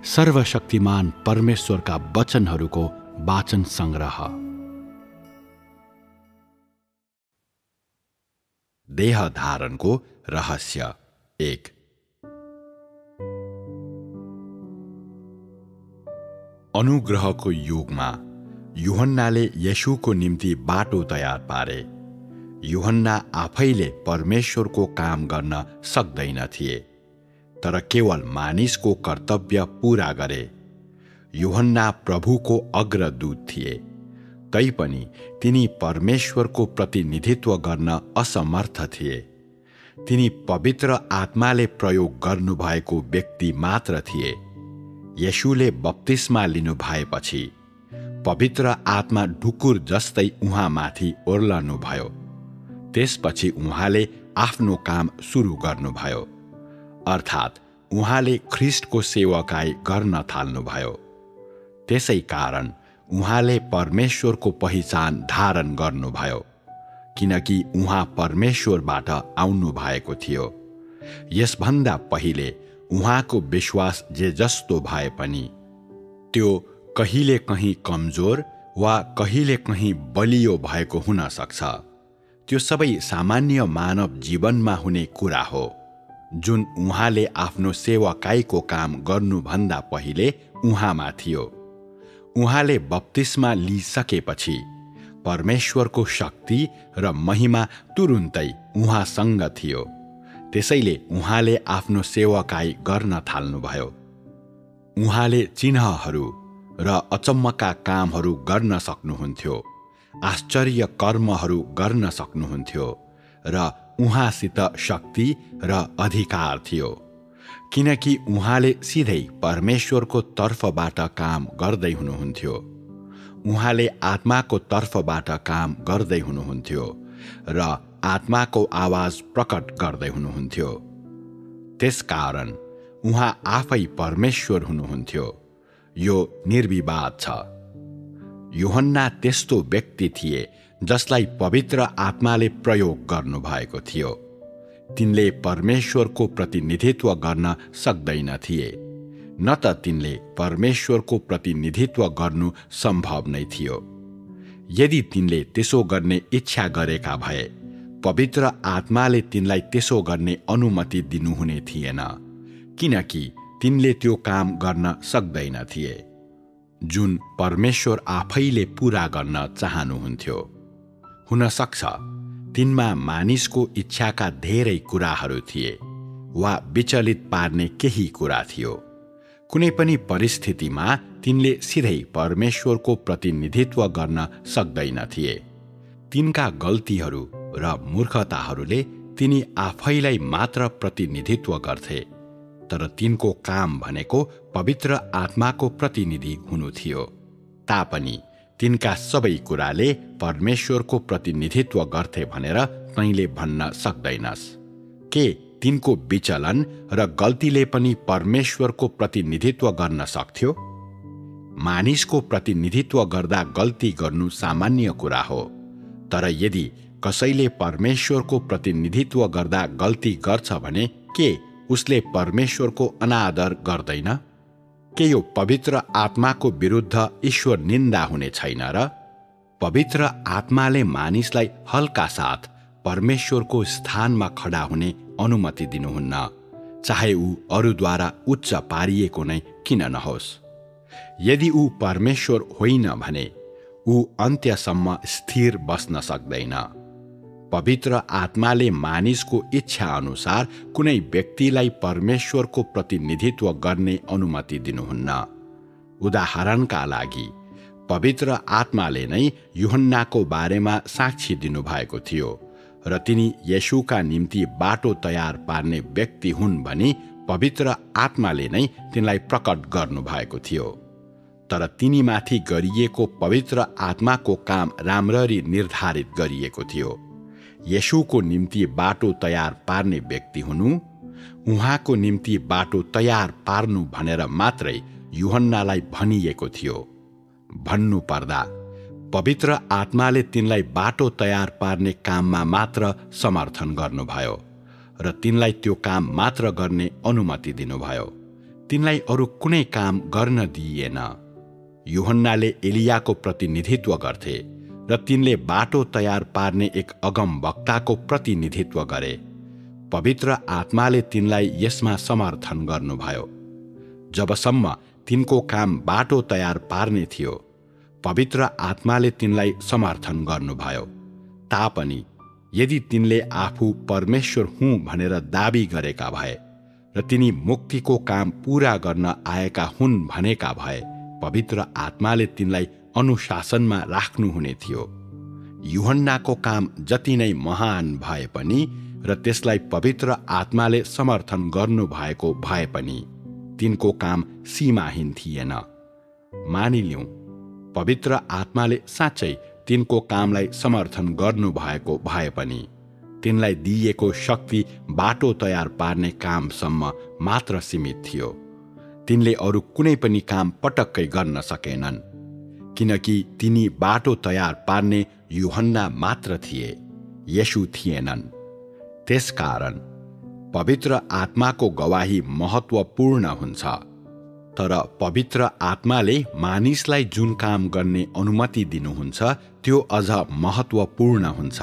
सर्वशक्तिमान परमेश्वरका वचनहरूको वाचन संग्रह। देह धारणको रहस्य 1। अनुग्रहको युगमा यूहन्नाले येशूको निम्ति बाटो तयार पारे। यूहन्ना आफैले परमेश्वरको काम गर्न सक्दैन थिए, तर केवल मानिसको कर्तव्य पूरा गरे। यूहन्ना प्रभुको अग्रदूत थिए, तैपनि तिनी परमेश्वरको प्रतिनिधित्व गर्न असमर्थ थिए। तिनी पवित्र आत्माले प्रयोग गर्नुभएको व्यक्ति मात्र थिए। येशूले बप्तिस्मा लिनु भएपछि पवित्र आत्मा ढुकुर जस्तै उहाँमाथि ओर्लनुभयो। त्यसपछि उहाँले आफ्नो काम सुरु गर्नुभयो, अर्थात् उहाँले ख्रीष्टको सेवकाई गर्न थाल्नुभयो। त्यसै कारण उहाँले परमेश्वरको पहिचान धारण गर्नुभयो, किनकि उहाँ परमेश्वरबाट आउनु भएको थियो। यसभन्दा पहिले उहाँको विश्वास जे जस्तो भए पनि त्यो कहिलेकहीँ कमजोर वा कहिलेकहीँ बलियो भएको हुन सक्छ। त्यो सबै सामान्य मानव जीवनमा हुने कुरा हो, जुन उहाँले आफ्नो सेवकाईको काम गर्नुभन्दा पहिले उहाँमा थियो। उहाँले बप्तिस्मा लिइसकेपछि परमेश्वरको शक्ति र महिमा तुरुन्तै उहाँसँग थियो। त्यसैले उहाँले आफ्नो सेवकाई गर्न थाल्नुभयो। उहाँले चिन्हहरू र अचम्मका कामहरू गर्न सक्नुहुन्थ्यो, आश्चर्य कर्महरू गर्न सक्नुहुन्थ्यो र उहाँसित शक्ति र अधिकार थियो, किनकि उहाँले सिधै परमेश्वरको तर्फबाट काम गर्दै हुनुहुन्थ्यो। उहाँले आत्माको तर्फबाट काम गर्दै हुनुहुन्थ्यो र आत्माको आवाज प्रकट गर्दै हुनुहुन्थ्यो। त्यसकारण उहाँ आफै परमेश्वर हुनुहुन्थ्यो। यो निर्विवाद छ। यूहन्ना त्यस्तो व्यक्ति थिए जसलाई पवित्र आत्माले प्रयोग गर्नुभएको थियो। तिनले परमेश्वरको प्रतिनिधित्व गर्न सक्दैन थिए, न त तिनले परमेश्वरको प्रतिनिधित्व गर्नु सम्भव नै थियो। यदि तिनले त्यसो गर्ने इच्छा गरेका भए पवित्र आत्माले तिनलाई त्यसो गर्ने अनुमति दिनुहुने थिएन, किनकि तिनले त्यो काम गर्न सक्दैन थिए जुन परमेश्वर आफैले पूरा गर्न चाहनुहुन्थ्यो। हुन सक्छ तिनमा मानिसको इच्छाका धेरै कुराहरू थिए वा विचलित पार्ने केही कुरा थियो। कुनै पनि परिस्थितिमा तिनले सिधै परमेश्वरको प्रतिनिधित्व गर्न सक्दैन थिए। तिनका गल्तीहरू र मूर्खताहरूले तिनी आफैलाई मात्र प्रतिनिधित्व गर्थे, तर तिनको काम भनेको पवित्र आत्माको प्रतिनिधि हुनु थियो। तापनि तिनका सबै कुराले परमेश्वरको प्रतिनिधित्व गर्थे भनेर तैँले भन्न सक्दैनस्। के तिनको विचलन र गल्तीले पनि परमेश्वरको प्रतिनिधित्व गर्न सक्थ्यो? मानिसको प्रतिनिधित्व गर्दा गल्ती गर्नु सामान्य कुरा हो, तर यदि कसैले परमेश्वरको प्रतिनिधित्व गर्दा गल्ती गर्छ भने के उसले परमेश्वरको अनादर गर्दैन? के यो पवित्र आत्माको विरुद्ध ईश्वर निन्दा हुने छैन र? पवित्र आत्माले मानिसलाई हल्का साथ परमेश्वरको स्थानमा खडा हुने अनुमति दिनुहुन्न, चाहे ऊ अरूद्वारा उच्च पारिएको नै किन नहोस्। यदि ऊ परमेश्वर होइन भने ऊ अन्त्यसम्म स्थिर बस्न सक्दैन। पवित्र आत्माले मानिसको इच्छा अनुसार कुनै व्यक्तिलाई परमेश्वरको प्रतिनिधित्व गर्ने अनुमति दिनुहुन्न। उदाहरणका लागि पवित्र आत्माले नै यूहन्नाको बारेमा साक्षी दिनुभएको थियो र तिनी येशूका निम्ति बाटो तयार पार्ने व्यक्ति हुन् भनी पवित्र आत्माले नै तिनलाई प्रकट गर्नुभएको थियो। तर तिनीमाथि गरिएको पवित्र आत्माको काम राम्ररी निर्धारित गरिएको थियो। येशूको निम्ति बाटो तयार पार्ने व्यक्ति हुनु, उहाँको निम्ति बाटो तयार पार्नु भनेर मात्रै यूहन्नालाई भनिएको थियो। भन्नु पर्दा पवित्र आत्माले तिनलाई बाटो तयार पार्ने काममा मात्र समर्थन गर्नुभयो र तिनलाई त्यो काम मात्र गर्ने अनुमति दिनुभयो। तिनलाई अरू कुनै काम गर्न दिइएन। यूहन्नाले एलियाको प्रतिनिधित्व गर्थे र तिनले बाटो तयार पार्ने एक अगमवक्ताको प्रतिनिधित्व गरे। पवित्र आत्माले तिनलाई यसमा समर्थन गर्नुभयो। जबसम्म तिनको काम बाटो तयार पार्ने थियो, पवित्र आत्माले तिनलाई समर्थन गर्नुभयो। तापनि यदि तिनले आफू परमेश्वर हुँ भनेर दाबी गरेका भए र तिनी मुक्तिको काम पूरा गर्न आएका हुन् भनेका भए पवित्र आत्माले तिनलाई अनुशासनमा राख्नुहुने थियो। यूहन्नाको काम जति नै महान भए पनि र त्यसलाई पवित्र आत्माले समर्थन गर्नुभएको भए पनि तिनको काम सीमाहीन थिएन। मानिलिउँ पवित्र आत्माले साँच्चै तिनको कामलाई समर्थन गर्नुभएको भए पनि तिनलाई दिइएको शक्ति बाटो तयार पार्ने कामसम्म मात्र सीमित थियो। तिनले अरू कुनै पनि काम पटक्कै गर्न सकेनन्, किनकि तिनी बाटो तयार पार्ने यूहन्ना मात्र थिए, येशू थिएनन्। त्यसकारण पवित्र आत्माको गवाही महत्त्वपूर्ण हुन्छ। तर पवित्र आत्माले मानिसलाई जुन काम गर्ने अनुमति दिनुहुन्छ त्यो अझ महत्त्वपूर्ण हुन्छ।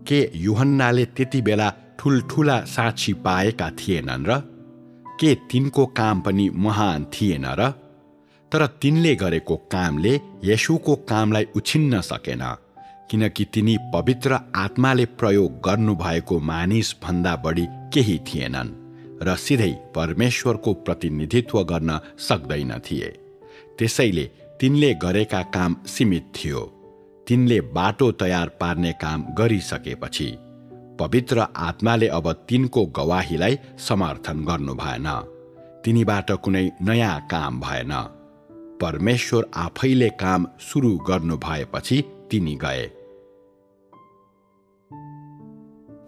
के यूहन्नाले त्यति बेला ठुल्ठुला साक्षी पाएका थिएनन् र? के तिनको काम पनि महान थिएन र? तर तिनले गरेको कामले येशूको कामलाई उछिन्न सकेन, किनकि तिनी पवित्र आत्माले प्रयोग गर्नुभएको मानिसभन्दा बढी केही थिएनन् र सिधै परमेश्वरको प्रतिनिधित्व गर्न सक्दैनथिए। त्यसैले तिनले गरेका काम सीमित थियो। तिनले बाटो तयार पार्ने काम गरिसकेपछि पवित्र आत्माले अब तिनको गवाहीलाई समर्थन गर्नु भएन। तिनीबाट कुनै नयाँ काम भएन। परमेश्वर आफैले काम सुरु गर्नु भएपछि तिनी गए।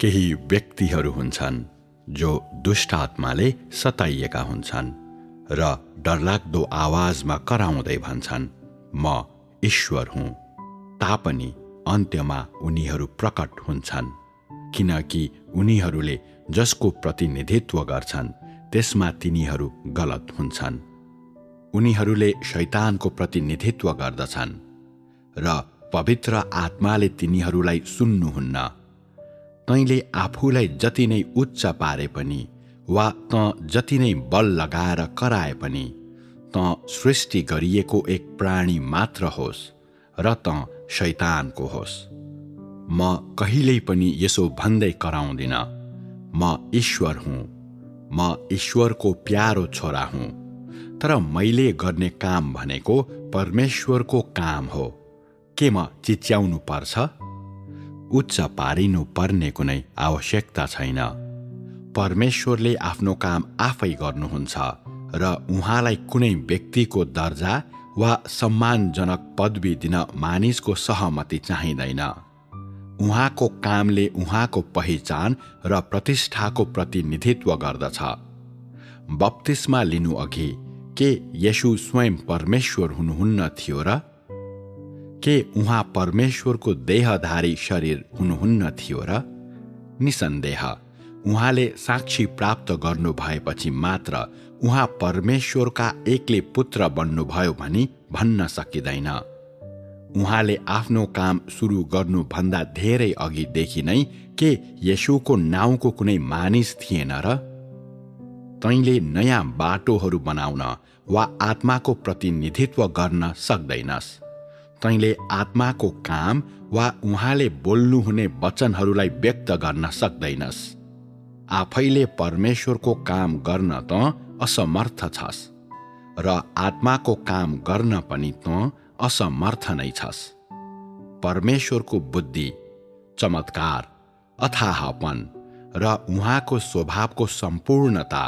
केही व्यक्तिहरू हुन्छन् जो दुष्ट आत्माले सताइएका हुन्छन् र डरलाग्दो आवाजमा कराउँदै भन्छन्, म ईश्वर हुँ। तापनि अन्त्यमा उनीहरू प्रकट हुन्छन्, किनकि उनीहरूले जसको प्रतिनिधित्व गर्छन् त्यसमा तिनीहरू गलत हुन्छन्। उनीहरूले शैतानको प्रतिनिधित्व गर्दछन् र पवित्र आत्माले तिनीहरूलाई सुन्नुहुन्न। तैँले आफूलाई जति नै उच्च पारे पनि वा त जति नै बल लगाएर कराए पनि त सृष्टि गरिएको एक प्राणी मात्र होस् र त शैतानको होस्। म कहिल्यै पनि यसो भन्दै कराउँदिन, म ईश्वर हुँ, म ईश्वरको प्यारो छोरा हुँ। तर मैले गर्ने काम भनेको परमेश्वरको काम हो। के म चिच्याउनु पर्छ? उच्च पारिनु पर्ने कुनै आवश्यकता छैन। परमेश्वरले आफ्नो काम आफै गर्नुहुन्छ र उहाँलाई कुनै व्यक्तिको दर्जा वा सम्मानजनक पदवी दिन मानिसको सहमति चाहिँदैन। उहाँको कामले उहाँको पहिचान र प्रतिष्ठाको प्रतिनिधित्व गर्दछ। बप्तिस्मा लिनु अघि के येशू स्वयं परमेश्वर हुनुहुन्न थियो र? के उहाँ परमेश्वरको देहधारी शरीर हुनुहुन्न थियो र? निसन्देह उहाँले साक्षी प्राप्त गर्नु भएपछि मात्र उहाँ परमेश्वरका एक्लै पुत्र बन्नुभयो भनी भन्न सकिँदैन। उहाँले आफ्नो काम सुरु गर्नुभन्दा धेरै अघिदेखि नै के येशूको नाउँको कुनै मानिस थिएन र? तैँले नयाँ बाटोहरू बनाउन वा आत्माको प्रतिनिधित्व गर्न सक्दैनस्। तैँले आत्माको काम वा उहाँले बोल्नुहुने वचनहरूलाई व्यक्त गर्न सक्दैनस्। आफैले परमेश्वरको काम गर्न त असमर्थ छस् र आत्माको काम गर्न पनि त असमर्थ नै छस्। परमेश्वरको बुद्धि, चमत्कार, अथाहपन र उहाँको स्वभावको सम्पूर्णता,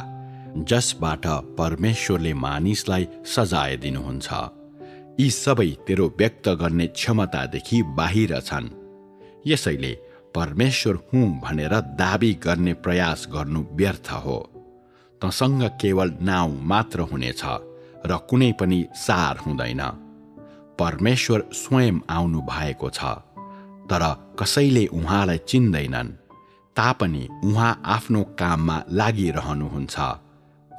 जसबाट परमेश्वरले मानिसलाई सजाय दिनुहुन्छ, यी सबै तेरो व्यक्त गर्ने क्षमतादेखि बाहिर छन्। यसैले परमेश्वर हुँ भनेर दाबी गर्ने प्रयास गर्नु व्यर्थ हो। तँसँग केवल नाउँ मात्र हुनेछ र कुनै पनि सार हुँदैन। परमेश्वर स्वयं आउनु भएको छ, तर कसैले उहाँलाई चिन्दैनन्। तापनि उहाँ आफ्नो काममा लागिरहनुहुन्छ।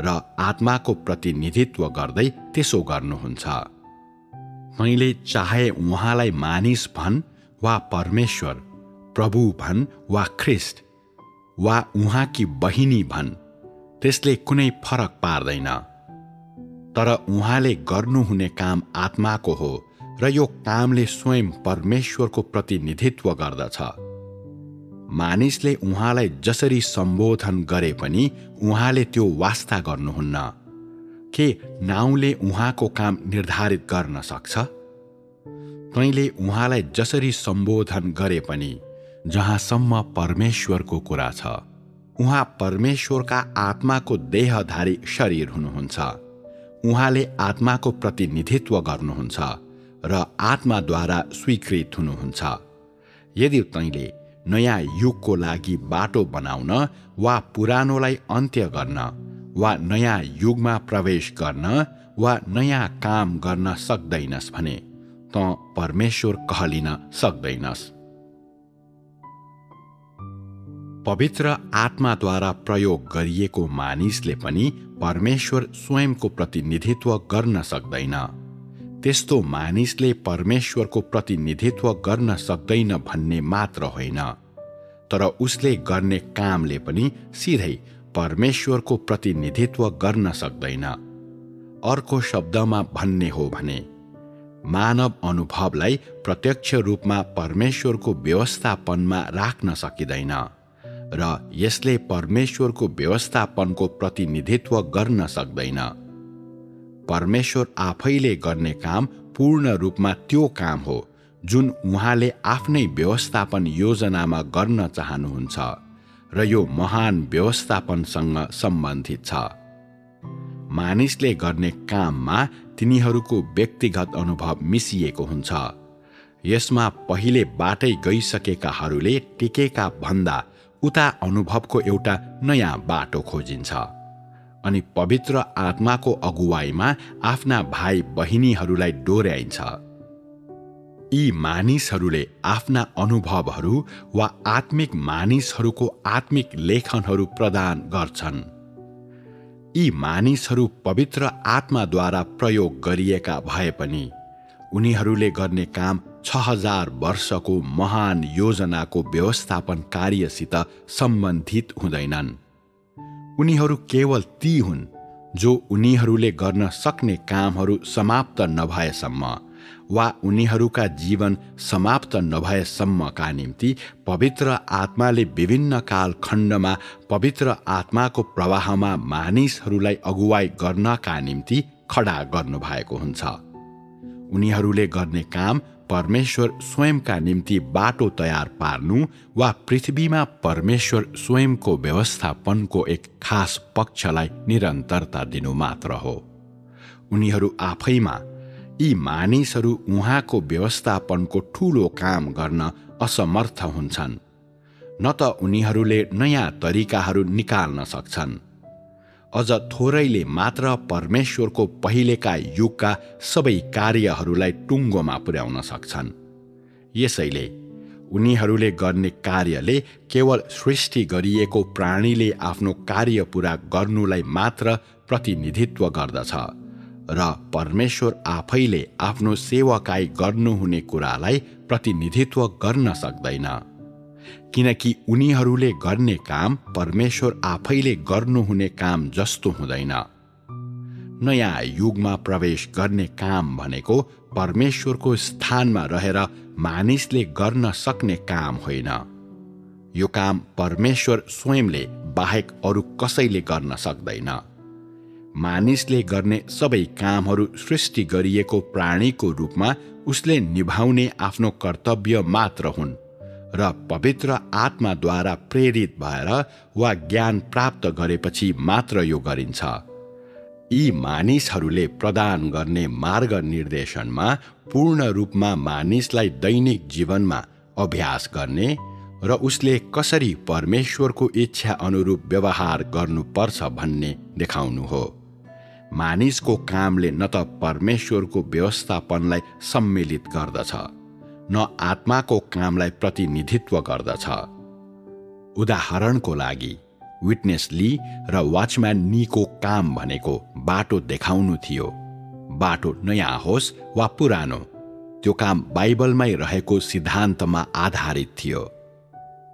र आत्माको प्रतिनिधित्व गर्दै त्यसो गर्नुहुन्छ। तैँले चाहे उहाँलाई मानिस भन् वा परमेश्वर, प्रभु भन् वा ख्रिस्ट वा उहाँकी बहिनी भन्, त्यसले कुनै फरक पार्दैन। तर उहाँले गर्नुहुने काम आत्माको हो र यो कामले स्वयं परमेश्वरको प्रतिनिधित्व गर्दछ। मानिसले उहाँलाई जसरी सम्बोधन गरे पनि उहाँले त्यो वास्ता गर्नुहुन्न। के नाउँले उहाँको काम निर्धारित गर्न सक्छ? तैँले उहाँलाई जसरी सम्बोधन गरे पनि जहाँसम्म परमेश्वरको कुरा छ, उहाँ परमेश्वरका आत्माको देहधारी शरीर हुनुहुन्छ। उहाँले आत्माको प्रतिनिधित्व गर्नुहुन्छ र आत्माद्वारा स्वीकृत हुनुहुन्छ। यदि तैँले नयाँ युगको लागि बाटो बनाउन वा पुरानोलाई अन्त्य गर्न वा नयाँ युगमा प्रवेश गर्न वा नयाँ काम गर्न सक्दैनस् भने त परमेश्वर कहलिन सक्दैनस्। पवित्र आत्माद्वारा प्रयोग गरिएको मानिसले पनि परमेश्वर स्वयंको प्रतिनिधित्व गर्न सक्दैन। त्यस्तो मानिसले परमेश्वरको प्रतिनिधित्व गर्न सक्दैन भन्ने मात्र होइन, तर उसले गर्ने कामले पनि सिधै परमेश्वरको प्रतिनिधित्व गर्न सक्दैन। अर्को शब्दमा भन्ने हो भने मानव अनुभवलाई प्रत्यक्ष रूपमा परमेश्वरको व्यवस्थापनमा राख्न सकिँदैन र यसले परमेश्वरको व्यवस्थापनको प्रतिनिधित्व गर्न सक्दैन। परमेश्वर आफैले गर्ने काम पूर्ण रूपमा त्यो काम हो जुन उहाँले आफ्नै व्यवस्थापन योजनामा गर्न चाहनुहुन्छ र यो महान व्यवस्थापनसँग सम्बन्धित छ। मानिसले गर्ने काममा तिनीहरूको व्यक्तिगत अनुभव मिसिएको हुन्छ। यसमा पहिलेबाटै गइसकेकाहरूले टिकेका भन्दा उता अनुभवको एउटा नयाँ बाटो खोजिन्छ अनि पवित्र आत्माको अगुवाईमा आफ्ना भाइ बहिनीहरूलाई डोर्याइन्छ। यी मानिसहरूले आफ्ना अनुभवहरू वा आत्मिक मानिसहरूको आत्मिक लेखनहरू प्रदान गर्छन्। यी मानिसहरू पवित्र आत्माद्वारा प्रयोग गरिएका भए पनि उनीहरूले गर्ने काम 6000 वर्षको महान योजनाको व्यवस्थापन कार्यसित सम्बन्धित हुँदैनन्। उनीहरू केवल ती हुन् जो उनीहरूले गर्न सक्ने कामहरू समाप्त नभएसम्म वा उनीहरूका जीवन समाप्त नभएसम्मका निम्ति पवित्र आत्माले विभिन्न कालखण्डमा पवित्र आत्माको प्रवाहमा मानिसहरूलाई अगुवाई गर्नका निम्ति खडा गर्नुभएको हुन्छ। उनीहरूले गर्ने काम परमेश्वर स्वयंका निम्ति बाटो तयार पार्नु वा पृथ्वीमा परमेश्वर स्वयंको व्यवस्थापनको एक खास पक्षलाई निरन्तरता दिनु मात्र हो। उनीहरू आफैमा यी मानिसहरू उहाँको व्यवस्थापनको ठूलो काम गर्न असमर्थ हुन्छन्। न त उनीहरूले नयाँ तरिकाहरू निकाल्न सक्छन्, अझ थोरैले मात्र परमेश्वरको पहिलेका युगका सबै कार्यहरूलाई टुङ्गोमा पुर्याउन सक्छन्। यसैले उनीहरूले गर्ने कार्यले केवल सृष्टि गरिएको प्राणीले आफ्नो कार्य पूरा गर्नुलाई मात्र प्रतिनिधित्व गर्दछ र परमेश्वर आफैले आफ्नो सेवकाई गर्नुहुने कुरालाई प्रतिनिधित्व गर्न सक्दैन, किनकि उनीहरूले गर्ने काम परमेश्वर आफैले गर्नुहुने काम जस्तो हुँदैन। नयाँ युगमा प्रवेश गर्ने काम भनेको परमेश्वरको स्थानमा रहेर मानिसले गर्न सक्ने काम होइन। यो काम परमेश्वर स्वयंले बाहेक अरू कसैले गर्न सक्दैन। मानिसले गर्ने सबै कामहरू सृष्टि गरिएको प्राणीको रूपमा उसले निभाउने आफ्नो कर्तव्य मात्र हुन् र पवित्र आत्माद्वारा प्रेरित भएर वा ज्ञान प्राप्त गरेपछि मात्र यो गरिन्छ। यी मानिसहरूले प्रदान गर्ने मार्ग निर्देशनमा पूर्ण रूपमा मानिसलाई दैनिक जीवनमा अभ्यास गर्ने र उसले कसरी परमेश्वरको इच्छा अनुरूप व्यवहार गर्नुपर्छ भन्ने देखाउनु हो। मानिसको कामले न त परमेश्वरको व्यवस्थापनलाई सम्मिलित गर्दछ न आत्माको कामलाई प्रतिनिधित्व गर्दछ। उदाहरणको लागि विटनेस ली र वाचम्यान नीको काम भनेको बाटो देखाउनु थियो। बाटो नयाँ होस् वा पुरानो, त्यो काम बाइबलमै रहेको सिद्धान्तमा आधारित थियो।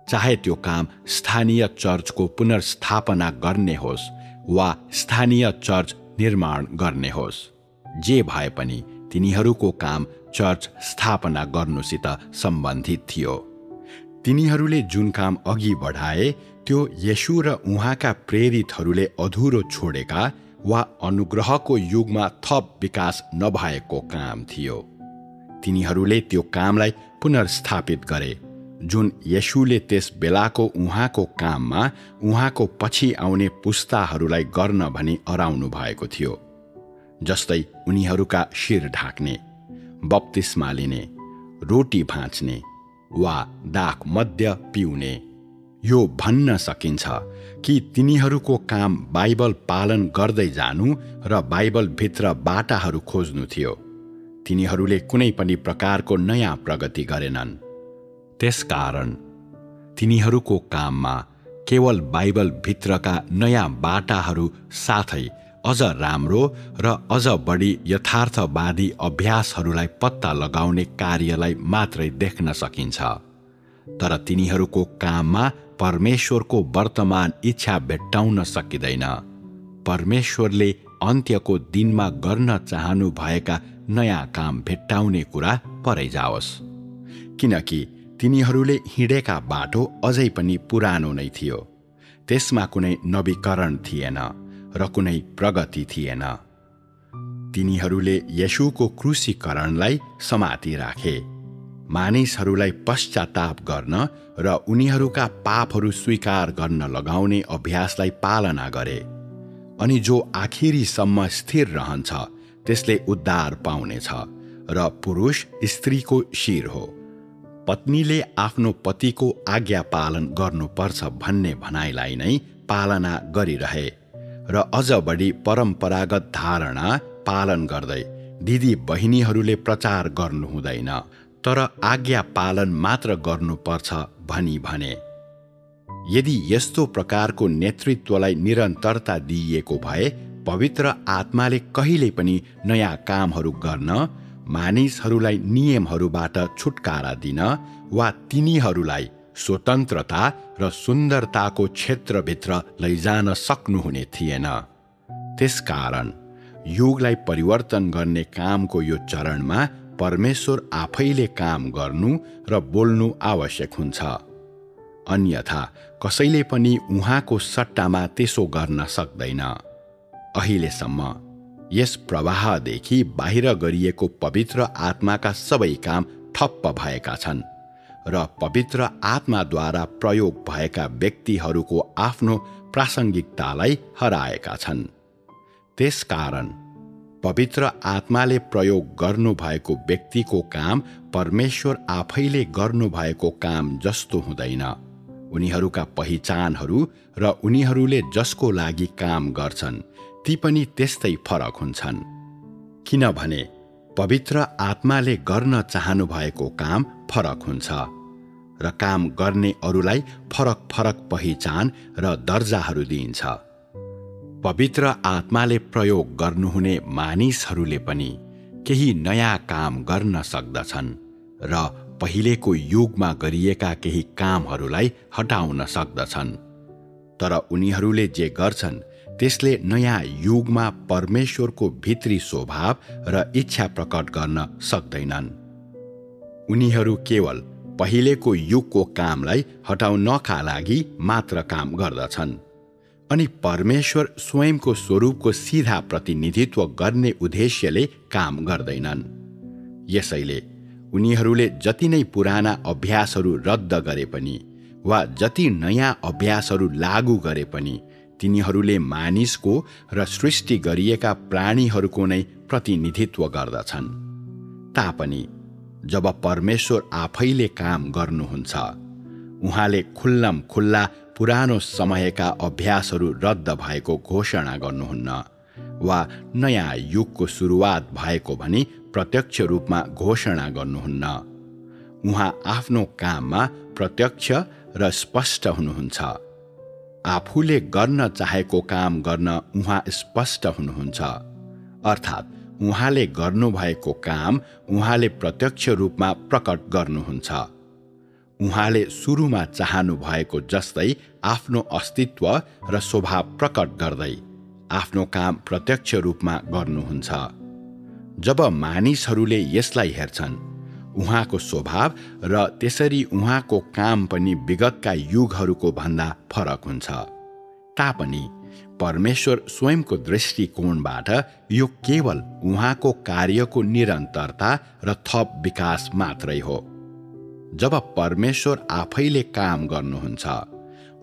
चाहे त्यो काम स्थानीय चर्चको पुनर्स्थापना गर्ने होस् वा स्थानीय चर्च निर्माण गर्ने होस्, जे भए पनि तिनीहरूको काम चर्च स्थापना गर्नुसित सम्बन्धित थियो। तिनीहरूले जुन काम अघि बढाए त्यो येशू र उहाँका प्रेरितहरूले अधुरो छोडेका वा अनुग्रहको युगमा थप विकास नभएको काम थियो। तिनीहरूले त्यो कामलाई पुनर्स्थापित गरे जुन येशूले त्यस बेलाको उहाँको काममा उहाँको पछि आउने पुस्ताहरूलाई गर्न भनी अराउनु भएको थियो। जस्तै उनीहरूका शिर ढाक्ने, बप्तिस्मा लिने, रोटी भाँच्ने वा दाख मद्य पिउने। यो भन्न सकिन्छ कि तिनीहरूको काम बाइबल पालन गर्दै जानु र बाइबलभित्र बाटाहरू खोज्नु थियो। तिनीहरूले कुनै पनि प्रकारको नयाँ प्रगति गरेनन्। त्यसकारण तिनीहरूको काममा केवल बाइबलभित्रका नयाँ बाटाहरू साथै अझ राम्रो र अझ बढी यथार्थवादी अभ्यासहरूलाई पत्ता लगाउने कार्यलाई मात्रै देख्न सकिन्छ। तर तिनीहरूको काममा परमेश्वरको वर्तमान इच्छा भेट्टाउन सकिँदैन। परमेश्वरले अन्त्यको दिनमा गर्न चाहनु भएका नयाँ काम भेट्टाउने कुरा परै जाओस्, किनकि तिनीहरूले हिँडेका बाटो अझै पनि पुरानो नै थियो। त्यसमा कुनै नवीकरण थिएन र कुनै प्रगति थिएन। तिनीहरूले येशूको क्रुसीकरणलाई समाति राखे, मानिसहरूलाई पश्चाताप गर्न र उनीहरूका पापहरू स्वीकार गर्न लगाउने अभ्यासलाई पालना गरे। अनि जो आखिरीसम्म स्थिर रहन्छ त्यसले उद्धार पाउनेछ र पुरुष स्त्रीको शिर हो। पत्नीले आफ्नो पतिको आज्ञा पालन गर्नुपर्छ भन्ने भनाइलाई नै पालना गरिरहे र अझ बढी परम्परागत धारणा पालन गर्दै दिदी बहिनीहरूले प्रचार गर्नु हुँदैन, तर आज्ञा पालन मात्र गर्नुपर्छ भनी भने। यदि यस्तो प्रकारको नेतृत्वलाई निरन्तरता दिइएको भए पवित्र आत्माले कहिल्यै पनि नयाँ कामहरू गर्न, मानिसहरूलाई नियमहरूबाट छुटकारा दिन वा तिनीहरूलाई स्वतन्त्रता र सुन्दरताको क्षेत्रभित्र लैजान सक्नुहुने थिएन। त्यसकारण युगलाई परिवर्तन गर्ने कामको यो चरणमा परमेश्वर आफैले काम गर्नु र बोल्नु आवश्यक हुन्छ। अन्यथा कसैले पनि उहाँको सट्टामा त्यसो गर्न सक्दैन। अहिलेसम्म यस प्रवाहदेखि बाहिर गरिएको पवित्र आत्माका सबै काम ठप्प भएका छन् र पवित्र आत्माद्वारा प्रयोग भएका व्यक्तिहरूको आफ्नो प्रासङ्गिकतालाई हराएका छन्। त्यसकारण पवित्र आत्माले प्रयोग गर्नुभएको व्यक्तिको काम परमेश्वर आफैले गर्नुभएको काम जस्तो हुँदैन। उनीहरूका पहिचानहरू र उनीहरूले जसको लागि काम गर्छन् ती पनि त्यस्तै फरक हुन्छन्, किनभने पवित्र आत्माले गर्न चाहनु भएको काम फरक हुन्छ र काम गर्ने अरूलाई फरक फरक पहिचान र दर्जाहरू दिइन्छ। पवित्र आत्माले प्रयोग गर्नुहुने मानिसहरूले पनि केही नयाँ काम गर्न सक्दछन् र पहिलेको युगमा गरिएका केही कामहरूलाई हटाउन सक्दछन्। तर उनीहरूले जे गर्छन् त्यसले नयाँ युगमा परमेश्वरको भित्री स्वभाव र इच्छा प्रकट गर्न सक्दैनन्। उनीहरू केवल पहिलेको युगको कामलाई हटाउनका लागि मात्र काम गर्दछन् अनि परमेश्वर स्वयंको स्वरूपको सीधा प्रतिनिधित्व गर्ने उद्देश्यले काम गर्दैनन्। यसैले उनीहरूले जति नै पुराना अभ्यासहरू रद्द गरे पनि वा जति नयाँ अभ्यासहरू लागू गरे पनि तिनीहरूले मानिसको र सृष्टि गरिएका प्राणीहरूको नै प्रतिनिधित्व गर्दछन्। तापनि जब परमेश्वर आफैले काम गर्नुहुन्छ, उहाँले खुल्लम खुल्ला पुरानो समयका अभ्यासहरू रद्द भएको घोषणा गर्नुहुन्न वा नयाँ युगको सुरुवात भएको भनी प्रत्यक्ष रूपमा घोषणा गर्नुहुन्न। उहाँ आफ्नो काममा प्रत्यक्ष र स्पष्ट हुनुहुन्छ। आफूले गर्न चाहेको काम गर्न उहाँ स्पष्ट हुनुहुन्छ, अर्थात् उहाँले गर्नुभएको काम उहाँले प्रत्यक्ष रूपमा प्रकट गर्नुहुन्छ। उहाँले सुरुमा चाहनु भएको जस्तै आफ्नो अस्तित्व र स्वभाव प्रकट गर्दै आफ्नो काम प्रत्यक्ष रूपमा गर्नुहुन्छ। जब मानिसहरूले यसलाई हेर्छन्, उहाँको स्वभाव र त्यसरी उहाँको काम पनि विगतका युगहरूको भन्दा फरक हुन्छ। तापनि परमेश्वर स्वयंको दृष्टिकोणबाट यो केवल उहाँको कार्यको निरन्तरता र थप विकास मात्रै हो। जब परमेश्वर आफैले काम गर्नुहुन्छ,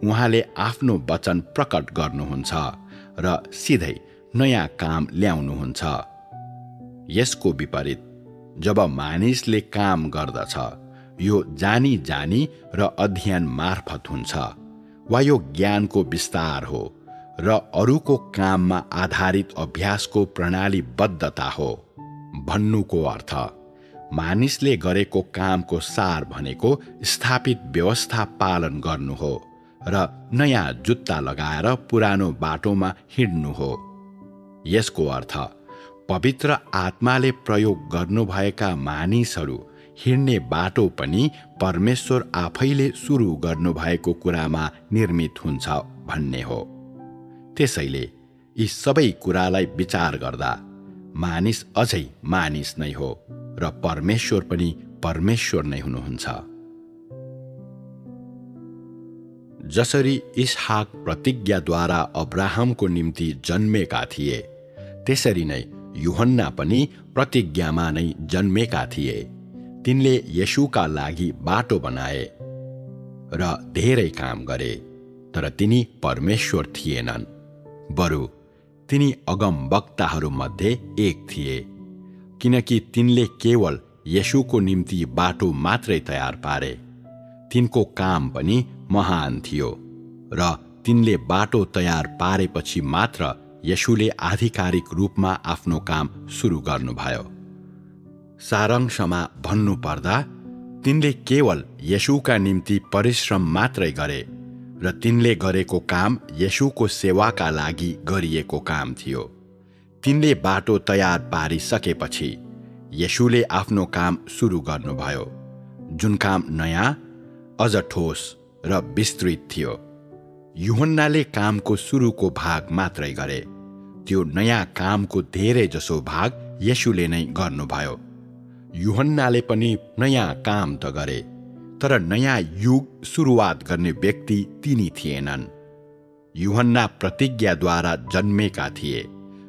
उहाँले आफ्नो वचन प्रकट गर्नुहुन्छ र सिधै नयाँ काम ल्याउनुहुन्छ। यसको विपरीत जब मानिसले काम गर्दछ, यो जानी जानी र अध्ययन मार्फत हुन्छ, वा यो ज्ञानको विस्तार हो र अरूको काममा आधारित अभ्यासको प्रणालीबद्धता हो। भन्नुको अर्थ मानिसले गरेको कामको सार भनेको स्थापित व्यवस्था पालन गर्नु हो र नयाँ जुत्ता लगाएर पुरानो बाटोमा हिँड्नु हो। यसको अर्थ पवित्र आत्माले प्रयोग गर्नुभएका मानिसहरू हिँड्ने बाटो पनि परमेश्वर आफैले सुरु गर्नुभएको कुरामा निर्मित हुन्छ भन्ने हो। त्यसैले यी सबै कुरालाई विचार गर्दा मानिस अझै मानिस नै हो र परमेश्वर पनि परमेश्वर नै हुनुहुन्छ। जसरी इसहाक प्रतिज्ञाद्वारा अब्राहमको निम्ति जन्मेका थिए, त्यसरी नै यूहन्ना पनि प्रतिज्ञामा नै जन्मेका थिए। तिनले येशूका लागि बाटो बनाए र धेरै काम गरे, तर तिनी परमेश्वर थिएनन्, बरु तिनी अगमवक्ताहरूमध्ये एक थिए, किनकि तिनले केवल येशूको निम्ति बाटो मात्रै तयार पारे। तिनको काम पनि महान थियो र तिनले बाटो तयार पारेपछि मात्र येशूले आधिकारिक रूपमा आफ्नो काम सुरु गर्नुभयो। सारांशमा भन्नुपर्दा तिनले केवल येशूका निम्ति परिश्रम मात्रै गरे र तिनले गरेको काम येशूको सेवाका लागि गरिएको काम थियो। तिनले बाटो तयार पारिसकेपछि येशूले आफ्नो काम सुरु गर्नुभयो, जुन काम नयाँ, अझ ठोस र विस्तृत थियो। यूहन्नाले कामको सुरुको भाग मात्रै गरे, त्यो नयाँ कामको धेरै जसो भाग येशूले नै गर्नुभयो। यूहन्नाले पनि नयाँ काम त गरे, तर नयाँ युग सुरुवात गर्ने व्यक्ति तिनी थिएनन्। यूहन्ना प्रतिज्ञाद्वारा जन्मेका थिए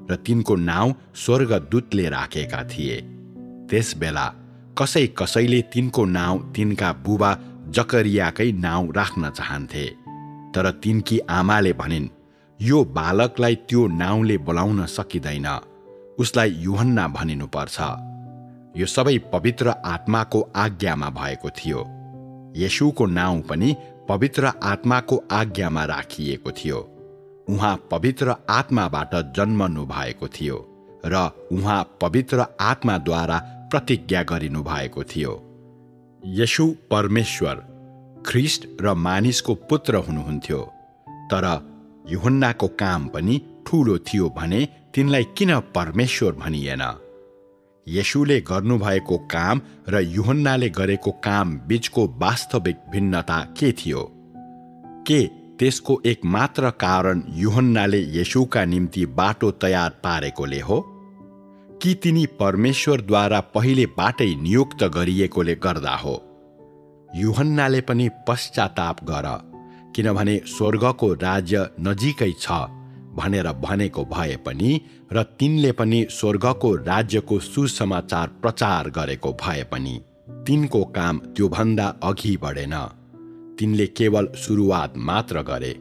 र तिनको नाउँ स्वर्गदूतले राखेका थिए। त्यसबेला कसैले तिनको नाउँ तिनका बुबा जकरियाकै नाउँ राख्न चाहन्थे, तर तिनकी आमाले भनिन्, यो बालकलाई त्यो नाउँले बोलाउन सकिँदैन, उसलाई यूहन्ना भनिनुपर्छ। यो सबै पवित्र आत्माको आज्ञामा भएको थियो। येशूको नाउँ पनि पवित्र आत्माको आज्ञामा राखिएको थियो। उहाँ पवित्र आत्माबाट जन्मनु भएको थियो र उहाँ पवित्र आत्माद्वारा प्रतिज्ञा गरिनु भएको थियो। येशू परमेश्वर, ख्रिस्ट र मानिसको पुत्र हुनुहुन्थ्यो, तर यूहन्नाको काम पनि ठूलो थियो भने तिनलाई किन परमेश्वर भनिएन? येशूले गर्नुभएको काम र यूहन्नाले गरेको काम बीचको वास्तविक भिन्नता के थियो? के त्यसको एकमात्र कारण यूहन्नाले येशूका निम्ति बाटो तयार पारेकोले हो? कि तिनी परमेश्वरद्वारा पहिलेबाटै नियुक्त गरिएकोले गर्दा हो? यूहन्नाले पनि पश्चाताप गर, किनभने स्वर्गको राज्य नजिकै छ भनेर भनेको भए पनि र तिनले पनि स्वर्गको राज्यको सुसमाचार प्रचार गरेको भए पनि तिनको काम त्योभन्दा अघि बढेन। तिनले केवल सुरुवात मात्र गरे।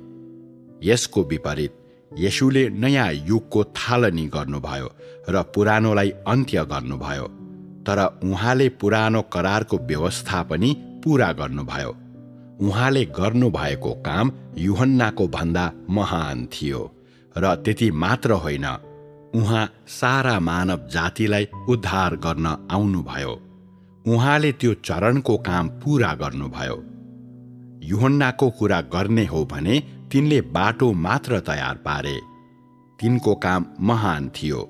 यसको विपरीत येशूले नयाँ युगको थालनी गर्नुभयो र पुरानोलाई अन्त्य गर्नुभयो, तर उहाँले पुरानो करारको व्यवस्था पनि पूरा गर्नुभयो। उहाँले गर्नुभएको काम यूहन्नाको भन्दा महान थियो र त्यति मात्र होइन, उहाँ सारा मानव जातिलाई उद्धार गर्न आउनुभयो। उहाँले त्यो चरणको काम पूरा गर्नुभयो। यूहन्नाको कुरा गर्ने हो भने तिनले बाटो मात्र तयार पारे। तिनको काम महान थियो।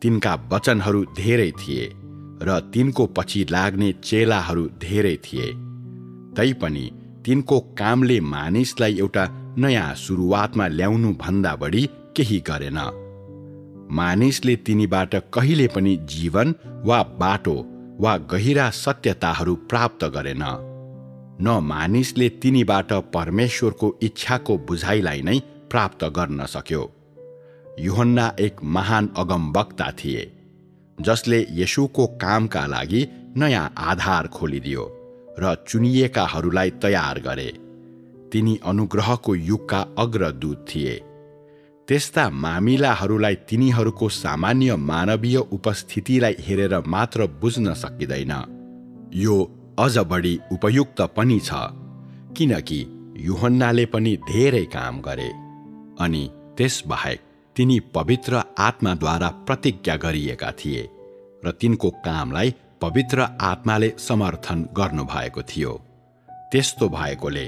तिनका वचनहरू धेरै थिए र तिनको पछि लाग्ने चेलाहरू धेरै थिए। तैपनि तिनको कामले मानिसलाई एउटा नयाँ सुरुवातमा ल्याउनु भन्दा बढी केही गरेन। मानिसले तिनीबाट कहिले पनि जीवन वा बाटो वा गहिरा सत्यताहरू प्राप्त गरेन। न मानिसले तिनीबाट परमेश्वरको इच्छाको बुझाइलाई नै प्राप्त गर्न सक्यो। यूहन्ना एक महान अगमवक्ता थिए, जसले येशूको कामका लागि नयाँ आधार खोलिदियो र चुनिएकाहरूलाई तयार गरे। तिनी अनुग्रहको युगका अग्रदूत थिए। त्यस्ता मामिलाहरूलाई तिनीहरूको सामान्य मानवीय उपस्थितिलाई हेरेर मात्र बुझ्न सकिँदैन। यो अझ बढी उपयुक्त पनि छ, किनकि यूहन्नाले पनि धेरै काम गरे अनि त्यसबाहेक तिनी पवित्र आत्माद्वारा प्रतिज्ञा गरिएका थिए र तिनको कामलाई पवित्र आत्माले समर्थन गर्नुभएको थियो। त्यस्तो भएकोले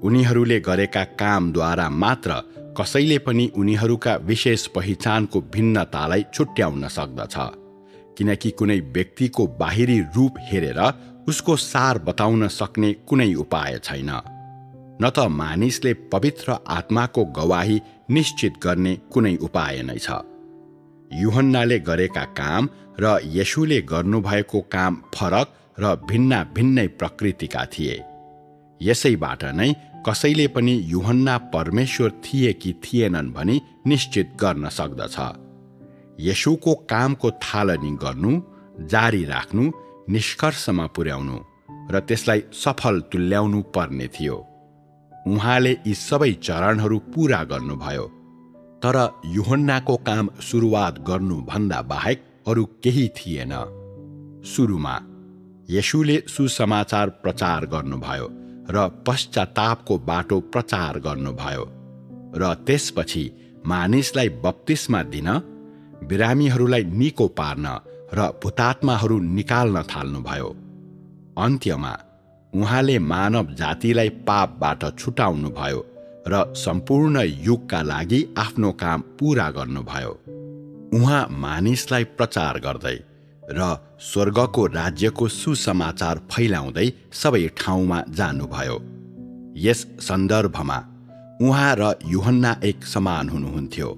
उनीहरूले गरेका कामद्वारा मात्र कसैले पनि उनीहरूका विशेष पहिचानको भिन्नतालाई छुट्याउन सक्दछ, किनकि कुनै व्यक्तिको बाहिरी रूप हेरेर उसको सार बताउन सक्ने कुनै उपाय छैन। न त मानिसले पवित्र आत्माको गवाही निश्चित गर्ने कुनै उपाय नै छ। यूहन्नाले गरेका काम र येशूले गर्नुभएको काम फरक र भिन्नै प्रकृतिका थिए। यसैबाट नै कसैले पनि यूहन्ना परमेश्वर थिए कि थिएनन् भनी निश्चित गर्न सक्दछ। येशूको कामको थालनी गर्नु, जारी राख्नु, निष्कर्षमा पुर्याउनु र त्यसलाई सफल तुल्याउनु पर्ने थियो। उहाँले यी सबै चरणहरू पूरा गर्नुभयो, तर यूहन्नाको काम सुरुवात गर्नुभन्दा बाहेक अरू केही थिएन। सुरुमा येशूले सुसमाचार प्रचार गर्नुभयो र पश्चातापको बाटो प्रचार गर्नुभयो र त्यसपछि मानिसलाई बप्तिस्मा दिन, बिरामीहरूलाई निको पार्न र भूतात्माहरू निकाल्न थाल्नुभयो। अन्त्यमा उहाँले मानव जातिलाई पापबाट छुटाउनुभयो र सम्पूर्ण युगका लागि आफ्नो काम पूरा गर्नुभयो। उहाँ मानिसलाई प्रचार गर्दै र स्वर्गको राज्यको सुसमाचार फैलाउँदै सबै ठाउँमा जानुभयो। यस सन्दर्भमा उहाँ र यूहन्ना एक समान हुनुहुन्थ्यो।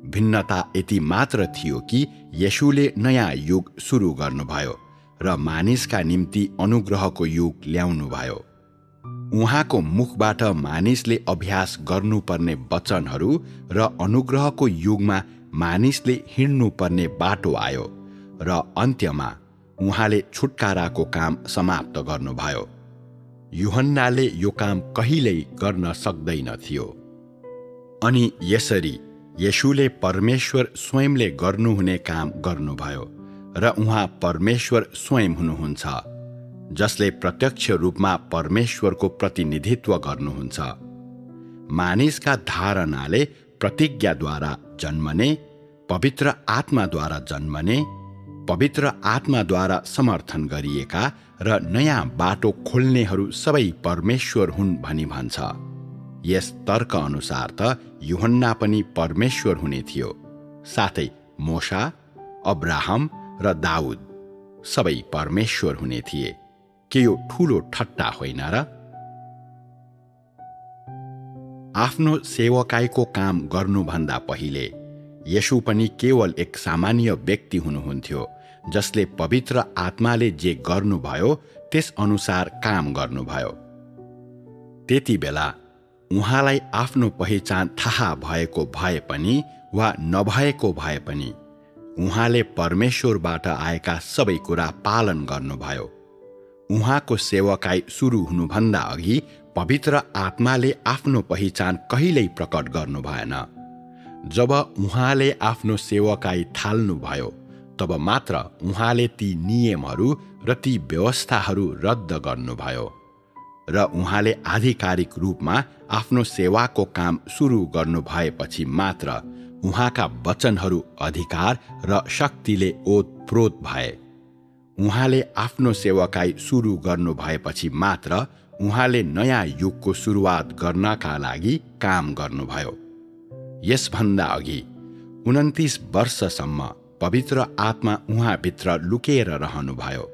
भिन्नता यति मात्र थियो कि येशूले नयाँ युग सुरु गर्नुभयो र मानिसका निम्ति अनुग्रहको युग ल्याउनुभयो। उहाँको मुखबाट मानिसले अभ्यास गर्नुपर्ने वचनहरू र अनुग्रहको युगमा मानिसले हिँड्नुपर्ने बाटो आयो र अन्त्यमा उहाँले छुटकाराको काम समाप्त गर्नुभयो। यूहन्नाले यो काम कहिल्यै गर्न सक्दैन थियो। अनि यसरी येशूले परमेश्वर स्वयंले गर्नुहुने काम गर्नुभयो र उहाँ परमेश्वर स्वयं हुनुहुन्छ, जसले प्रत्यक्ष रूपमा परमेश्वरको प्रतिनिधित्व गर्नुहुन्छ। मानिसका धारणाले प्रतिज्ञाद्वारा जन्मने, पवित्र आत्माद्वारा जन्मने, पवित्र आत्माद्वारा समर्थन गरिएका र नयाँ बाटो खोल्नेहरू सबै परमेश्वर हुन् भनी भन्छ। यस तर्क अनुसार त यूहन्ना पनि परमेश्वर हुने थियो, साथै मोशा, अब्राहम र दाउद सबै परमेश्वर हुने थिए। के यो ठूलो ठट्टा होइन र? आफ्नो सेवकाईको काम गर्नुभन्दा पहिले येशू पनि केवल एक सामान्य व्यक्ति हुनुहुन्थ्यो, जसले पवित्र आत्माले जे गर्नुभयो त्यस अनुसार काम गर्नुभयो। त्यति बेला उहाँलाई आफ्नो पहिचान थाहा भएको भए पनि वा नभएको भए पनि उहाँले परमेश्वरबाट आएका सबै कुरा पालन गर्नुभयो। उहाँको सेवकाई सुरु हुनुभन्दा अघि पवित्र आत्माले आफ्नो पहिचान कहिल्यै प्रकट गर्नु भएन। जब उहाँले आफ्नो सेवकाई थाल्नुभयो, तब मात्र उहाँले ती नियमहरू र ती व्यवस्थाहरू रद्द गर्नुभयो र उहाँले आधिकारिक रूपमा आफ्नो सेवाको काम सुरु गर्नुभएपछि मात्र उहाँका वचनहरू अधिकार र शक्तिले ओतप्रोत भए। उहाँले आफ्नो सेवाकाई सुरु गर्नुभएपछि मात्र उहाँले नयाँ युगको सुरुवात गर्नका लागि काम गर्नुभयो। यसभन्दा अघि 29 वर्षसम्म पवित्र आत्मा उहाँभित्र लुकेर रहनुभयो,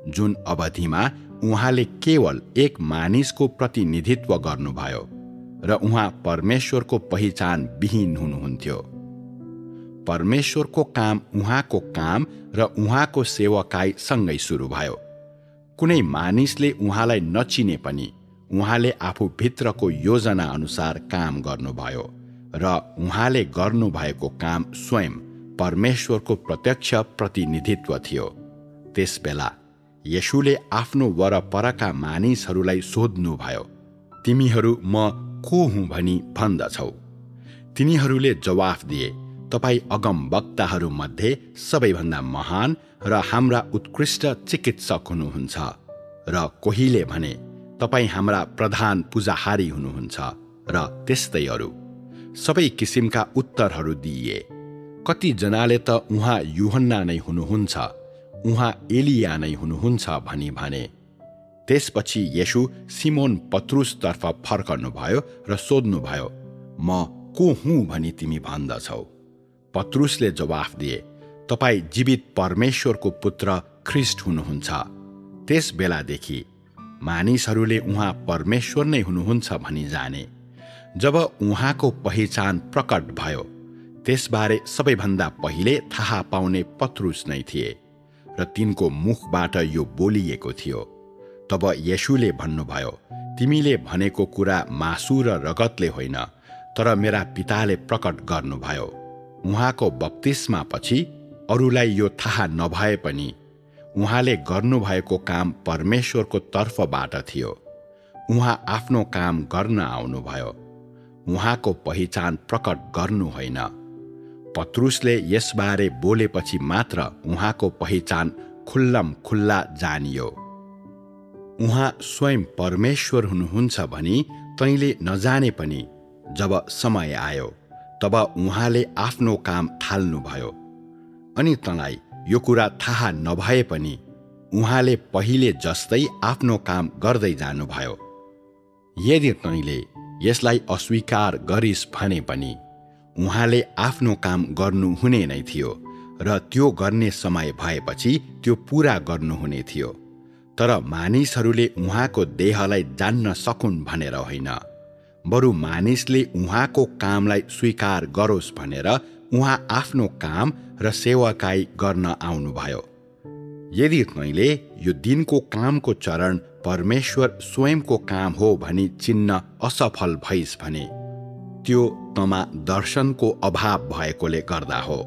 जुन अवधिमा उहाँले केवल एक मानिसको प्रतिनिधित्व गर्नुभयो र उहाँ परमेश्वरको पहिचान विहीन हुनुहुन्थ्यो। परमेश्वरको काम उहाँको काम र उहाँको सेवकाई सँगै सुरु भयो। कुनै मानिसले उहाँलाई नचिने पनि उहाँले आफू भित्रको योजना अनुसार काम गर्नुभयो र उहाँले गर्नुभएको काम स्वयं परमेश्वरको प्रत्यक्ष प्रतिनिधित्व थियो। त्यसबेला येशूले आफ्नो वरपरका मानिसहरूलाई सोध्नुभयो, तिमीहरू म को हुँ भनी भन्दछौ? तिनीहरूले जवाफ दिए, तपाईँ अगमवक्ताहरूमध्ये सबैभन्दा महान र हाम्रा उत्कृष्ट चिकित्सक हुनुहुन्छ, र कोहीले भने तपाईँ हाम्रा प्रधान पूजाहारी हुनुहुन्छ, र त्यस्तै अरू सबै किसिमका उत्तरहरू दिए। कतिजनाले त उहाँ यूहन्ना नै हुनुहुन्छ, उहाँ एलिया नै हुनुहुन्छ भनी भने। त्यसपछि येशू सिमोन पत्रुसतर्फ फर्कनुभयो र सोध्नुभयो, म को हुँ भनी तिमी भन्दछौ? पत्रुसले जवाफ दिए, तपाईँ जीवित परमेश्वरको पुत्र ख्रिस्ट हुनुहुन्छ। त्यस बेलादेखि मानिसहरूले उहाँ परमेश्वर नै हुनुहुन्छ भनी जाने। जब उहाँको पहिचान प्रकट भयो, त्यसबारे सबैभन्दा पहिले थाहा पाउने पत्रुस नै थिए र तिनको मुखबाट यो बोलिएको थियो। तब येशूले भन्नुभयो, तिमीले भनेको कुरा मासु र रगतले होइन, तर मेरा पिताले प्रकट गर्नुभयो। उहाँको बप्तिस्मापछि अरूलाई यो थाहा नभए पनि उहाँले गर्नुभएको काम परमेश्वरको तर्फबाट थियो। उहाँ आफ्नो काम गर्न आउनुभयो, उहाँको पहिचान प्रकट गर्नु होइन। पत्रुसले यसबारे बोलेपछि मात्र उहाँको पहिचान खुल्लम खुल्ला जानियो। उहाँ स्वयं परमेश्वर हुनुहुन्छ भनी तैँले नजाने पनि जब समय आयो तब उहाँले आफ्नो काम थाल्नुभयो। अनि तँलाई यो कुरा थाहा नभए पनि उहाँले पहिले जस्तै आफ्नो काम गर्दै जानुभयो। यदि तैँले यसलाई अस्वीकार गरिस् भने पनि उहाँले आफ्नो काम गर्नुहुने नै थियो र त्यो गर्ने समय भएपछि त्यो पूरा गर्नुहुने थियो। तर मानिसहरूले उहाँको देहलाई जान्न सकुन् भनेर होइन, बरु मानिसले उहाँको कामलाई स्वीकार गरोस् भनेर उहाँ आफ्नो काम र सेवाकाई गर्न आउनुभयो। यदि तैँले यो दिनको कामको चरण परमेश्वर स्वयंको काम हो भनी चिन्न असफल भइस् भने त्यो तँमा दर्शनको अभाव भएकोले गर्दा हो।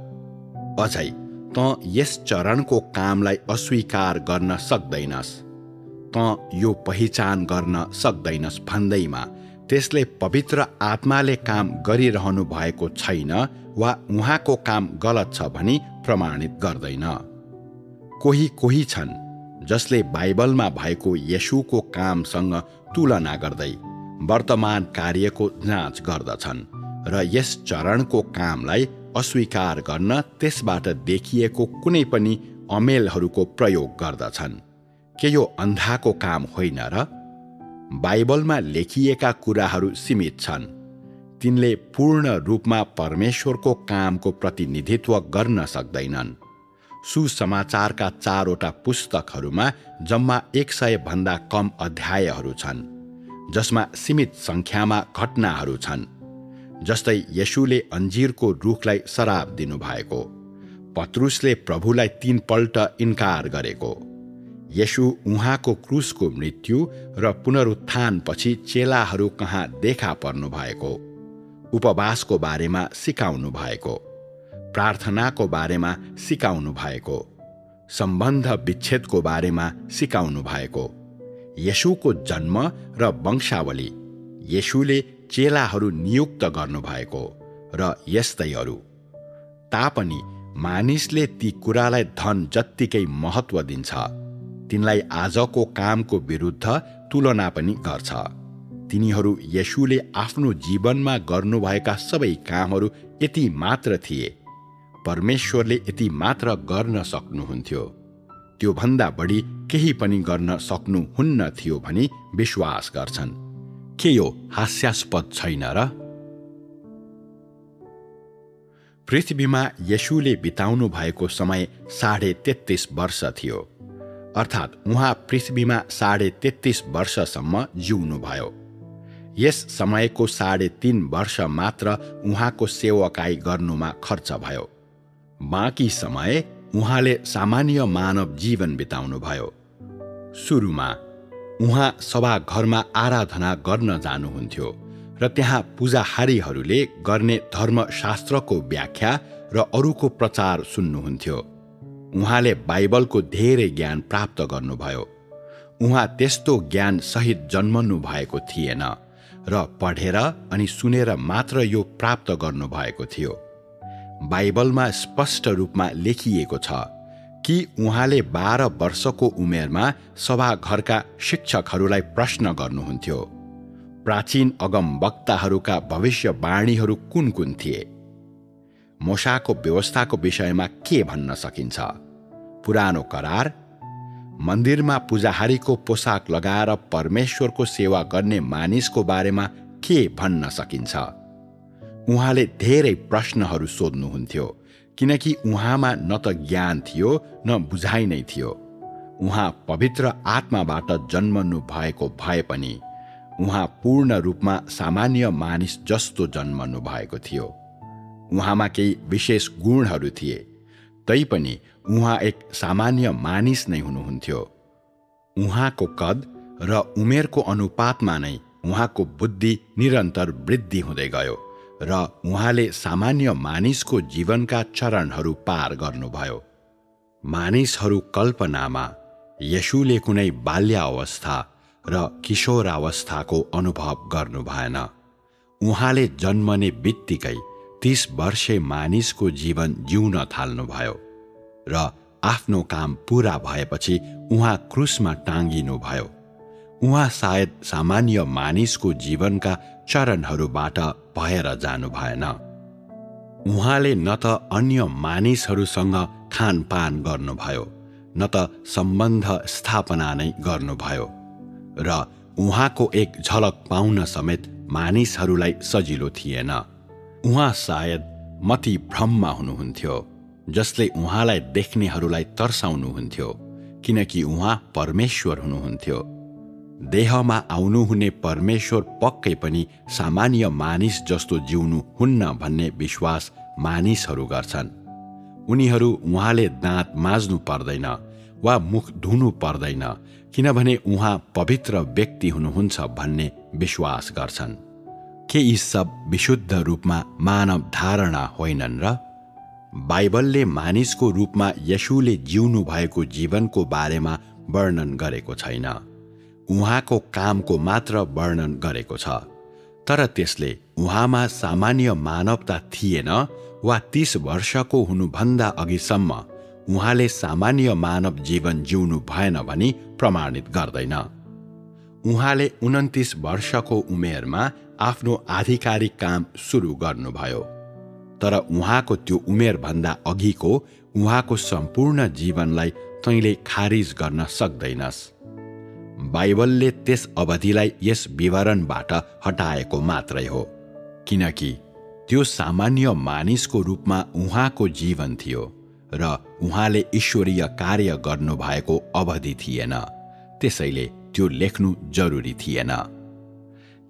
अझै तँ यस चरणको कामलाई अस्वीकार गर्न सक्दैनस्, तँ यो पहिचान गर्न सक्दैनस् भन्दैमा त्यसले पवित्र आत्माले काम गरिरहनु भएको छैन वा उहाँको काम गलत छ भनी प्रमाणित गर्दैन। कोही छन् जसले बाइबलमा भएको येशूको कामसँग तुलना गर्दै वर्तमान कार्यको जाँच गर्दछन् र यस चरणको कामलाई अस्वीकार गर्न त्यसबाट देखिएको कुनै पनि अमेलहरूको प्रयोग गर्दछन्। के यो अन्धाको काम होइन र? बाइबलमा लेखिएका कुराहरू सीमित छन्, तिनले पूर्ण रूपमा परमेश्वरको कामको प्रतिनिधित्व गर्न सक्दैनन्। सुसमाचारका 4वटा पुस्तकहरूमा जम्मा 100 भन्दा कम अध्यायहरू छन्, जसमा सीमित संख्यामा घटनाहरू छन्, जस्तै येशूले अन्जीरको रुखलाई शराब दिनुभएको, पत्रुसले प्रभुलाई 3 पल्ट इन्कार गरेको, येशू उहाँको क्रुसको मृत्यु र पुनरुत्थानपछि चेलाहरू कहाँ देखा पर्नु भएको, उपवासको बारेमा सिकाउनु भएको, प्रार्थनाको बारेमा सिकाउनु भएको, सम्बन्ध विच्छेदको बारेमा सिकाउनु भएको, येशूको जन्म र वंशावली, येशूले चेलाहरू नियुक्त गर्नुभएको र यस्तै अरू। तापनि मानिसले ती कुरालाई धन जत्तिकै महत्त्व दिन्छ, तिनलाई आजको कामको विरुद्ध तुलना पनि गर्छ। तिनीहरू येशूले आफ्नो जीवनमा गर्नुभएका सबै कामहरू यति मात्र थिए, परमेश्वरले यति मात्र गर्न सक्नुहुन्थ्यो। त्योभन्दा बढी केही पनि गर्न सक्नुहुन्न थियो भनी विश्वास गर्छन्। के यो हास्यास्पद छैन र? पृथ्वीमा येशूले बिताउनु भएको समय 33.5 वर्ष थियो, अर्थात् उहाँ पृथ्वीमा 33.5 वर्षसम्म जिउनुभयो। यस समयको 3.5 वर्ष मात्र उहाँको सेवकाई गर्नुमा खर्च भयो। बाँकी समय उहाँले सामान्य मानव जीवन बिताउनुभयो। सुरुमा उहाँ सभाघरमा आराधना गर्न जानुहुन्थ्यो र त्यहाँ पूजाहारीहरूले गर्ने धर्मशास्त्रको व्याख्या र अरूको प्रचार सुन्नुहुन्थ्यो। उहाँले बाइबलको धेरै ज्ञान प्राप्त गर्नुभयो। उहाँ त्यस्तो ज्ञान सहित जन्मनु भएको थिएन र पढेर अनि सुनेर मात्र यो प्राप्त गर्नुभएको थियो। बाइबलमा स्पष्ट रूपमा लेखिएको छ कि उहाँले 12 वर्षको उमेरमा सभाघरका शिक्षकहरूलाई प्रश्न गर्नुहुन्थ्यो, प्राचीन अगमवक्ताहरूका भविष्यवाणीहरू कुन कुन थिए? मोशाको व्यवस्थाको विषयमा के भन्न सकिन्छ? पुरानो करार, मन्दिरमा पूजाहारीको पोसाक लगाएर परमेश्वरको सेवा गर्ने मानिसको बारेमा के भन्न सकिन्छ? उहाँले धेरै प्रश्नहरू सोध्नुहुन्थ्यो किनकि उहाँमा न त ज्ञान थियो न बुझाइ नै थियो। उहाँ पवित्र आत्माबाट जन्मनु भएको भए पनि उहाँ पूर्ण रूपमा सामान्य मानिस जस्तो जन्मनु भएको थियो। उहाँमा केही विशेष गुणहरू थिए, तैपनि उहाँ एक सामान्य मानिस नै हुनुहुन्थ्यो। उहाँको कद र उमेरको अनुपातमा नै उहाँको बुद्धि निरन्तर वृद्धि हुँदै गयो र उहाँले सामान्य मानिसको जीवनका चरणहरू पार गर्नुभयो। मानिसहरू कल्पनामा येशूले कुनै बाल्यावस्था र किशोरावस्थाको अनुभव गर्नु भएन। उहाँले जन्मने बित्तिकै 30 वर्षे मानिसको जीवन जिउन थाल्नुभयो र आफ्नो काम पूरा भएपछि उहाँ क्रुसमा टाँगिनुभयो। उहाँ सायद सामान्य मानिसको जीवनका चरणहरूबाट भएर जानु भएन। उहाँले न त अन्य मानिसहरूसँग खानपान गर्नुभयो न त सम्बन्ध स्थापना नै गर्नुभयो र उहाँको एक झलक पाउन समेत मानिसहरूलाई सजिलो थिएन। उहाँ सायद मति भ्रममा हुनुहुन्थ्यो जसले उहाँलाई देख्नेहरूलाई तर्साउनुहुन्थ्यो किनकि उहाँ परमेश्वर हुनुहुन्थ्यो। देहमा आउनुहुने परमेश्वर पक्कै पनि सामान्य मानिस जस्तो जिउनु हुन्न भन्ने विश्वास मानिसहरू गर्छन्। उनीहरू उहाँले दाँत माझ्नु पर्दैन वा मुख धुनु पर्दैन किनभने उहाँ पवित्र व्यक्ति हुनुहुन्छ भन्ने विश्वास गर्छन्। के यी सब विशुद्ध रूपमा मानव धारणा होइनन् र? बाइबलले मानिसको रूपमा येशूले जिउनु भएको जीवनको बारेमा वर्णन गरेको छैन। उहाँको कामको मात्र वर्णन गरेको छ, तर त्यसले उहाँमा सामान्य मानवता थिएन वा 30 वर्षको हुनुभन्दा अघिसम्म उहाँले सामान्य मानव जीवन जिउनु भएन भनी प्रमाणित गर्दैन। उहाँले 29 वर्षको उमेरमा आफ्नो आधिकारिक काम सुरु गर्नुभयो, तर उहाँको त्यो उमेरभन्दा अघिको उहाँको सम्पूर्ण जीवनलाई तैँले खारिज गर्न सक्दैनस्। बाइबलले त्यस अवधिलाई यस विवरणबाट हटाएको मात्रै हो, किनकि त्यो सामान्य मानिसको रूपमा उहाँको जीवन थियो र उहाँले ईश्वरीय कार्य गर्नुभएको अवधि थिएन। त्यसैले त्यो लेख्नु जरुरी थिएन,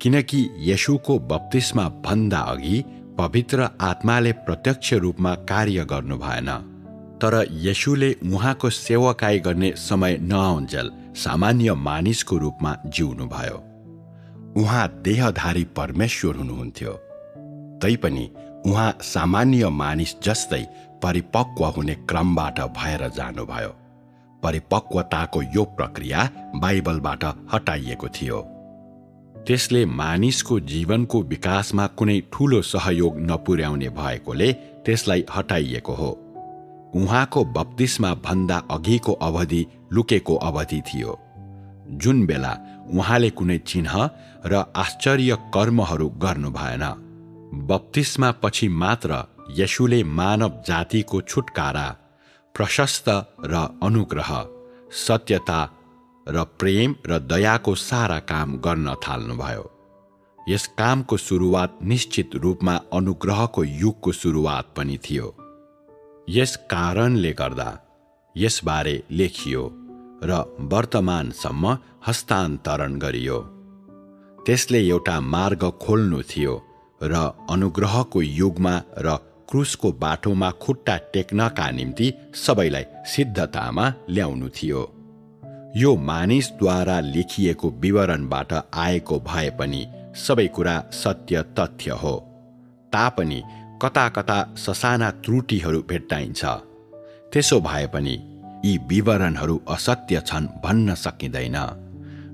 किनकि येशूको बप्तिस्मा भन्दा अघि पवित्र आत्माले प्रत्यक्ष रूपमा कार्य गर्नु भएन। तर येशूले उहाँको सेवकाई गर्ने समय नआउन्जेल सामान्य मानिसको रूपमा जिउनुभयो। उहाँ देहधारी परमेश्वर हुनुहुन्थ्यो, तैपनि उहाँ सामान्य मानिस जस्तै परिपक्व हुने क्रमबाट भएर जानुभयो। परिपक्वताको यो प्रक्रिया बाइबलबाट हटाइएको थियो। त्यसले मानिसको जीवनको विकासमा कुनै ठूलो सहयोग नपुर्याउने भएकोले त्यसलाई हटाइएको हो। उहाँको बप्तिस्मा भन्दा अघिको अवधि लुकेको अवधि थियो, जुन बेला उहाँले कुनै चिन्ह र आश्चर्य कर्महरू गर्नु भएन। बप्तिस्मा पछि मात्र येशूले मानव जातिको छुटकारा, प्रशस्त र अनुग्रह सत्यता र प्रेम र दयाको सारा काम गर्न थाल्नुभयो। यस कामको सुरुवात निश्चित रूपमा अनुग्रहको युगको सुरुवात पनि थियो। यस कारणले गर्दा यसबारे लेखियो र वर्तमानसम्म हस्तान्तरण गरियो। त्यसले एउटा मार्ग खोल्नु थियो र अनुग्रहको युगमा र क्रुसको बाटोमा खुट्टा टेक्नका निम्ति सबैलाई सिद्धतामा ल्याउनु थियो। यो मानिसद्वारा लेखिएको विवरणबाट आएको भए पनि सबै कुरा सत्य तथ्य हो। तापनि कता कता ससाना त्रुटिहरू भेट्टाइन्छ। त्यसो भए पनि यी विवरणहरू असत्य छन् भन्न सकिँदैन।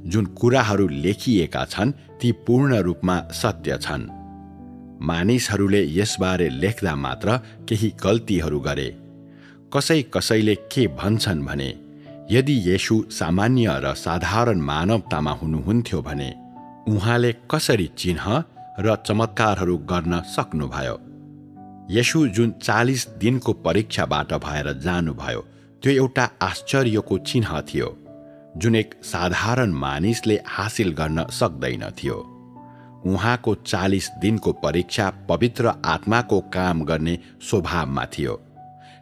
जुन कुराहरू लेखिएका छन् ती पूर्ण रूपमा सत्य छन्। मानिसहरूले यसबारे लेख्दा मात्र केही गल्तीहरू गरे। कसैले के भन्छन् भने यदि येशू सामान्य र साधारण मानवतामा हुनुहुन्थ्यो भने उहाँले कसरी चिन्ह र चमत्कारहरू गर्न सक्नुभयो। येशू जुन 40 दिनको परीक्षाबाट भएर जानुभयो त्यो एउटा आश्चर्यको चिन्ह थियो जुन एक साधारण मानिसले हासिल गर्न सक्दैन थियो। उहाँको 40 दिनको परीक्षा पवित्र आत्माको काम गर्ने स्वभावमा थियो।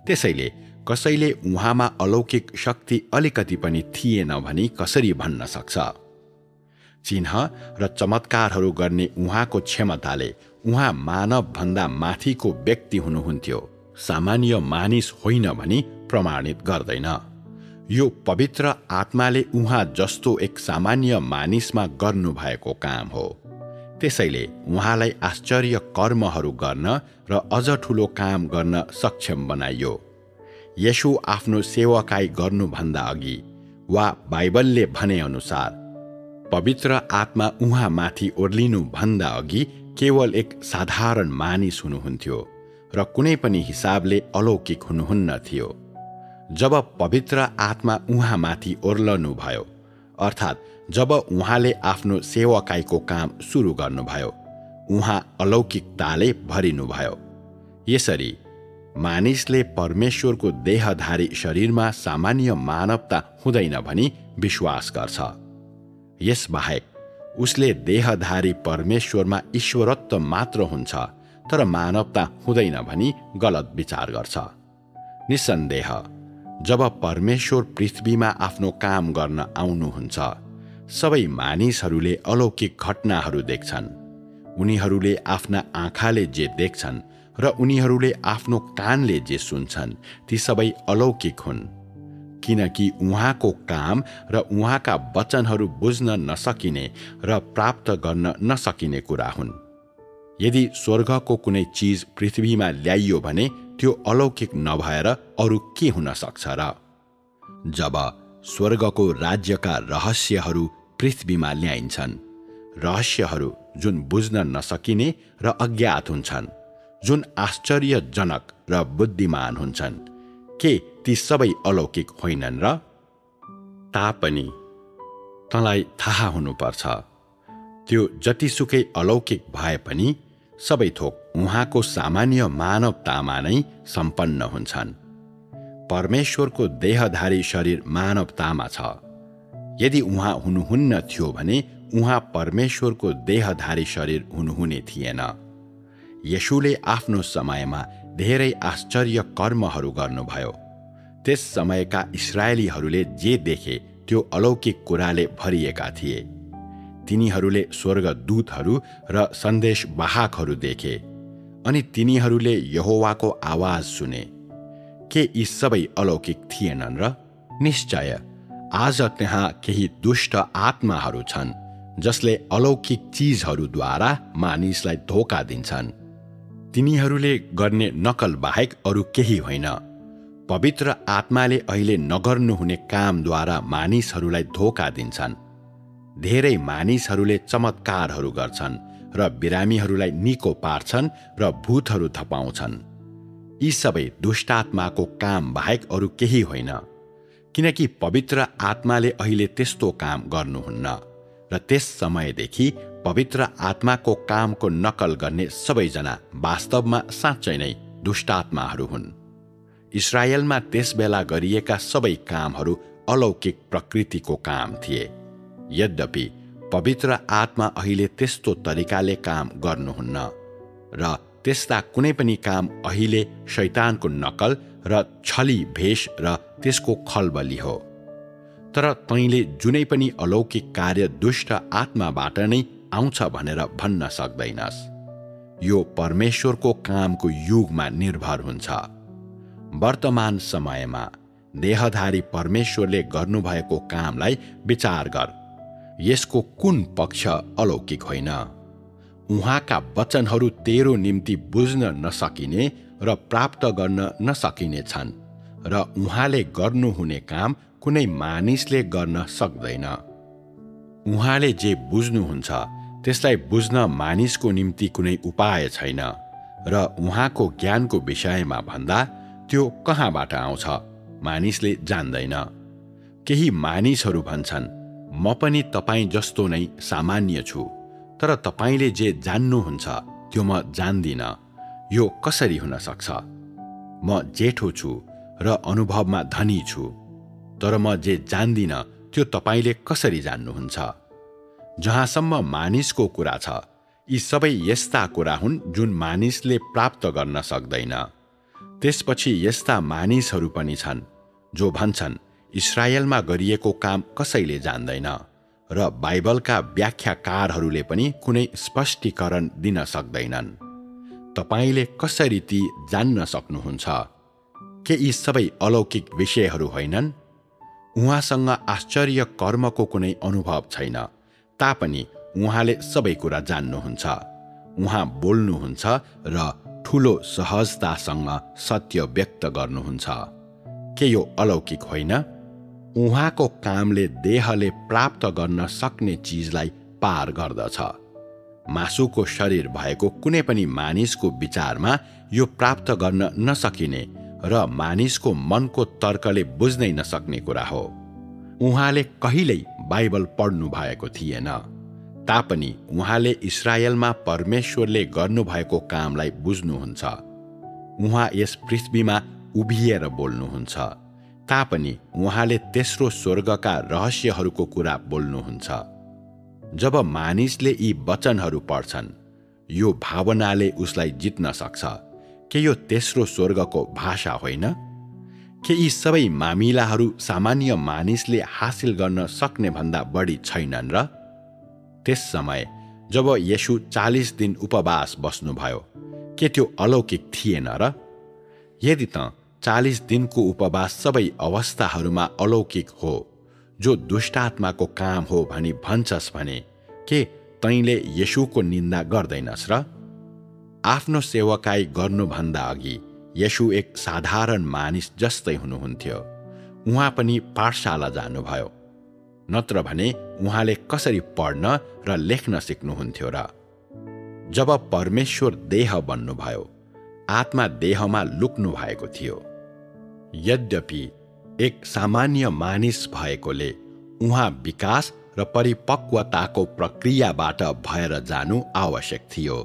त्यसैले कसैले उहाँमा अलौकिक शक्ति अलिकति पनि थिएन भनी कसरी भन्न सक्छ। चिन्ह र चमत्कारहरू गर्ने उहाँको क्षमताले उहाँ मानवभन्दा माथिको व्यक्ति हुनुहुन्थ्यो, सामान्य मानिस होइन भनी प्रमाणित गर्दैन। यो पवित्र आत्माले उहाँ जस्तो एक सामान्य मानिसमा गर्नुभएको काम हो। त्यसैले उहाँलाई आश्चर्य कर्महरू गर्न र अझ ठुलो काम गर्न सक्षम बनाइयो। येशू आफ्नो सेवकाई गर्नुभन्दा अघि वा बाइबलले भनेअनुसार पवित्र आत्मा उहाँमाथि ओर्लिनुभन्दा अघि केवल एक साधारण मानिस हुनुहुन्थ्यो र कुनै पनि हिसाबले अलौकिक हुनुहुन्न थियो। जब पवित्र आत्मा उहाँमाथि ओर्लनुभयो, अर्थात् जब उहाँले आफ्नो सेवकाईको काम सुरु गर्नुभयो, उहाँ अलौकिकताले भरिनुभयो। यसरी मानिसले परमेश्वरको देहधारी शरीरमा सामान्य मानवता हुँदैन भनी विश्वास गर्छ। यसबाहेक उसले देहधारी परमेश्वरमा ईश्वरत्व मात्र हुन्छ तर मानवता हुँदैन भनी गलत विचार गर्छ। निस्सन्देह जब परमेश्वर पृथ्वीमा आफ्नो काम गर्न आउनुहुन्छ, सबै मानिसहरूले अलौकिक घटनाहरू देख्छन्। उनीहरूले आफ्ना आँखाले जे देख्छन् र उनीहरूले आफ्नो कानले जे सुन्छन् ती सबै अलौकिक हुन्, किनकि उहाँको काम र उहाँका वचनहरू बुझ्न नसकिने र प्राप्त गर्न नसकिने कुरा हुन्। यदि स्वर्गको कुनै चिज पृथ्वीमा ल्याइयो भने त्यो अलौकिक नभएर अरू के हुन सक्छ र? जब स्वर्गको राज्यका रहस्यहरू पृथ्वीमा ल्याइन्छन्, रहस्यहरू जुन बुझ्न नसकिने र अज्ञात हुन्छन्, जुन आश्चर्यजनक र बुद्धिमान हुन्छन्, के ती सबै अलौकिक होइनन् र? तापनि तँलाई थाहा हुनुपर्छ, त्यो जतिसुकै अलौकिक भए पनि सबै थोक उहाँको सामान्य मानवतामा नै सम्पन्न हुन्छन्। परमेश्वरको देहधारी शरीर मानवतामा छ। यदि उहाँ हुनुहुन्न थियो भने उहाँ परमेश्वरको देहधारी शरीर हुनुहुने थिएन। येशूले आफ्नो समयमा धेरै आश्चर्य कर्महरू गर्नुभयो। त्यस समयका इस्राएलीहरूले जे देखे त्यो अलौकिक कुराले भरिएका थिए। तिनीहरूले स्वर्गदूतहरू र सन्देशवाहकहरू देखे अनि तिनीहरूले यहोवाको आवाज सुने। के यी सबै अलौकिक थिएनन् र? निश्चय आज त्यहाँ केही दुष्ट आत्माहरू छन् जसले अलौकिक चिजहरूद्वारा मानिसलाई धोका दिन्छन्। तिनीहरूले गर्ने नकल बाहेक अरू केही होइन। पवित्र आत्माले अहिले नगर्नुहुने कामद्वारा मानिसहरूलाई धोका दिन्छन्। धेरै मानिसहरूले चमत्कारहरू गर्छन् र बिरामीहरूलाई निको पार्छन् र भूतहरू थपाउँछन्। यी सबै दुष्टात्माको काम बाहेक अरू केही होइन, किनकि पवित्र आत्माले अहिले त्यस्तो काम गर्नुहुन्न र त्यस समयदेखि पवित्र आत्माको कामको नकल गर्ने सबैजना वास्तवमा साँच्चै नै दुष्टात्माहरू हुन्। इस्राएलमा त्यसबेला गरिएका सबै कामहरू अलौकिक प्रकृतिको काम थिए। यद्यपि पवित्र आत्मा अहिले त्यस्तो तरिकाले काम गर्नुहुन्न र त्यस्ता कुनै पनि काम अहिले शैतानको नकल र छली भेष र त्यसको खलबली हो। तर तैँले जुनै पनि अलौकिक कार्य दुष्ट आत्माबाट नै आउँछ भनेर भन्न सक्दैनस्। यो परमेश्वरको कामको युगमा निर्भर हुन्छ। वर्तमान समयमा देहधारी परमेश्वरले गर्नुभएको कामलाई विचार गर। यसको कुन पक्ष अलौकिक होइन? उहाँका वचनहरू तेरो निम्ति बुझ्न नसकिने र प्राप्त गर्न नसकिने छन् र उहाँले गर्नुहुने काम कुनै मानिसले गर्न सक्दैन। उहाँले जे बुझ्नुहुन्छ त्यसलाई बुझ्न मानिसको निम्ति कुनै उपाय छैन र उहाँको ज्ञानको विषयमा भन्दा त्यो कहाँबाट आउँछ मानिसले जान्दैन। केही मानिसहरू भन्छन्, म पनि तपाईँ जस्तो नै सामान्य छु, तर तपाईँले जे जान्नुहुन्छ त्यो म जान्दिन। यो कसरी हुन सक्छ? म जेठो छु र अनुभवमा धनी छु, तर म जे जान्दिन त्यो तपाईँले कसरी जान्नुहुन्छ? जहाँसम्म मानिसको कुरा छ, यी सबै यस्ता कुरा हुन् जुन मानिसले प्राप्त गर्न सक्दैन। त्यसपछि यस्ता मानिसहरू पनि छन् जो भन्छन्, इस्राएलमा गरिएको काम कसैले जान्दैन र बाइबलका व्याख्याकारहरूले पनि कुनै स्पष्टीकरण दिन सक्दैनन्। तपाईँले कसरी ती जान्न सक्नुहुन्छ? के यी सबै अलौकिक विषयहरू होइनन्? उहाँसँग आश्चर्य कर्मको कुनै अनुभव छैन, तापनि उहाँले सबै कुरा जान्नुहुन्छ। उहाँ बोल्नुहुन्छ र ठूलो सहजतासँग सत्य व्यक्त गर्नुहुन्छ। के यो अलौकिक होइन? उहाँको कामले देहले प्राप्त गर्न सक्ने चिजलाई पार गर्दछ। मासुको शरीर भएको कुनै पनि मानिसको विचारमा यो प्राप्त गर्न नसकिने र मानिसको मनको तर्कले बुझ्नै नसक्ने कुरा हो। उहाँले कहिल्यै बाइबल पढ्नु भएको थिएन, तापनि उहाँले इस्राएलमा परमेश्वरले गर्नुभएको कामलाई बुझ्नुहुन्छ। उहाँ यस पृथ्वीमा उभिएर बोल्नुहुन्छ, तापनि उहाँले तेस्रो स्वर्गका रहस्यहरूको कुरा बोल्नुहुन्छ। जब मानिसले यी वचनहरू पढ्छन्, यो भावनाले उसलाई जित्न सक्छ। के यो तेस्रो स्वर्गको भाषा होइन? के यी सबै मामिलाहरू सामान्य मानिसले हासिल गर्न सक्ने भन्दा बढी छैनन् र? त्यस समय जब येशू 40 दिन उपवास बस्नुभयो, के त्यो अलौकिक थिएन र? यदि त 40 दिनको उपवास सबै अवस्थाहरूमा अलौकिक हो, जो दुष्टात्माको काम हो भनी भन्छस् भने के तैँले येशूको निन्दा गर्दैनस् र? आफ्नो सेवकाई गर्नुभन्दा अघि येशू एक साधारण मानिस जस्तै हुनुहुन्थ्यो। उहाँ पनि पाठशाला जानुभयो, नत्र भने उहाँले कसरी पढ्न र लेख्न सिक्नुहुन्थ्यो र? जब परमेश्वर देह बन्नुभयो, आत्मा देहमा लुक्नु भएको थियो। यद्यपि एक सामान्य मानिस भएकोले उहाँ विकास र परिपक्वताको प्रक्रियाबाट भएर जानु आवश्यक थियो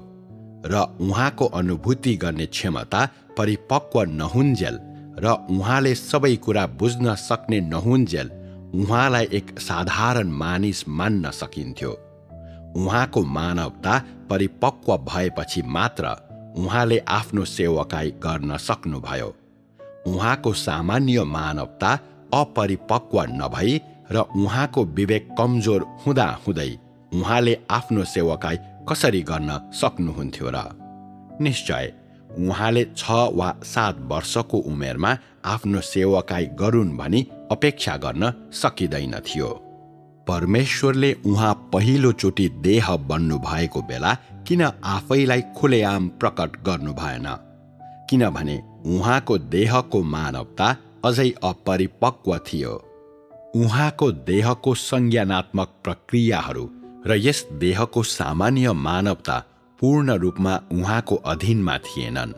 र उहाँको अनुभूति गर्ने क्षमता परिपक्व नहुन्जेल र उहाँले सबै कुरा बुझ्न सक्ने नहुन्जेल उहाँलाई एक साधारण मानिस मान्न सकिन्थ्यो। उहाँको मानवता परिपक्व भएपछि मात्र उहाँले आफ्नो सेवकाई गर्न सक्नुभयो। उहाँको सामान्य मानवता अपरिपक्व नभई र उहाँको विवेक कमजोर हुँदाहुँदै उहाँले आफ्नो सेवकाई कसरी गर्न सक्नुहुन्थ्यो र? निश्चय उहाँले 6 वा 7 वर्षको उमेरमा आफ्नो सेवकाई गरून् भनी अपेक्षा गर्न सकिँदैन थियो। परमेश्वरले उहाँ पहिलोचोटि देह बन्नु भएको बेला किन आफैलाई खुलेआम प्रकट गर्नु भएन? किनभने उहाँको देहको मानवता अझै अपरिपक्व थियो। उहाँको देहको संज्ञानात्मक प्रक्रियाहरू र यस देहको सामान्य मानवता पूर्ण रूपमा उहाँको अधीनमा थिएनन्।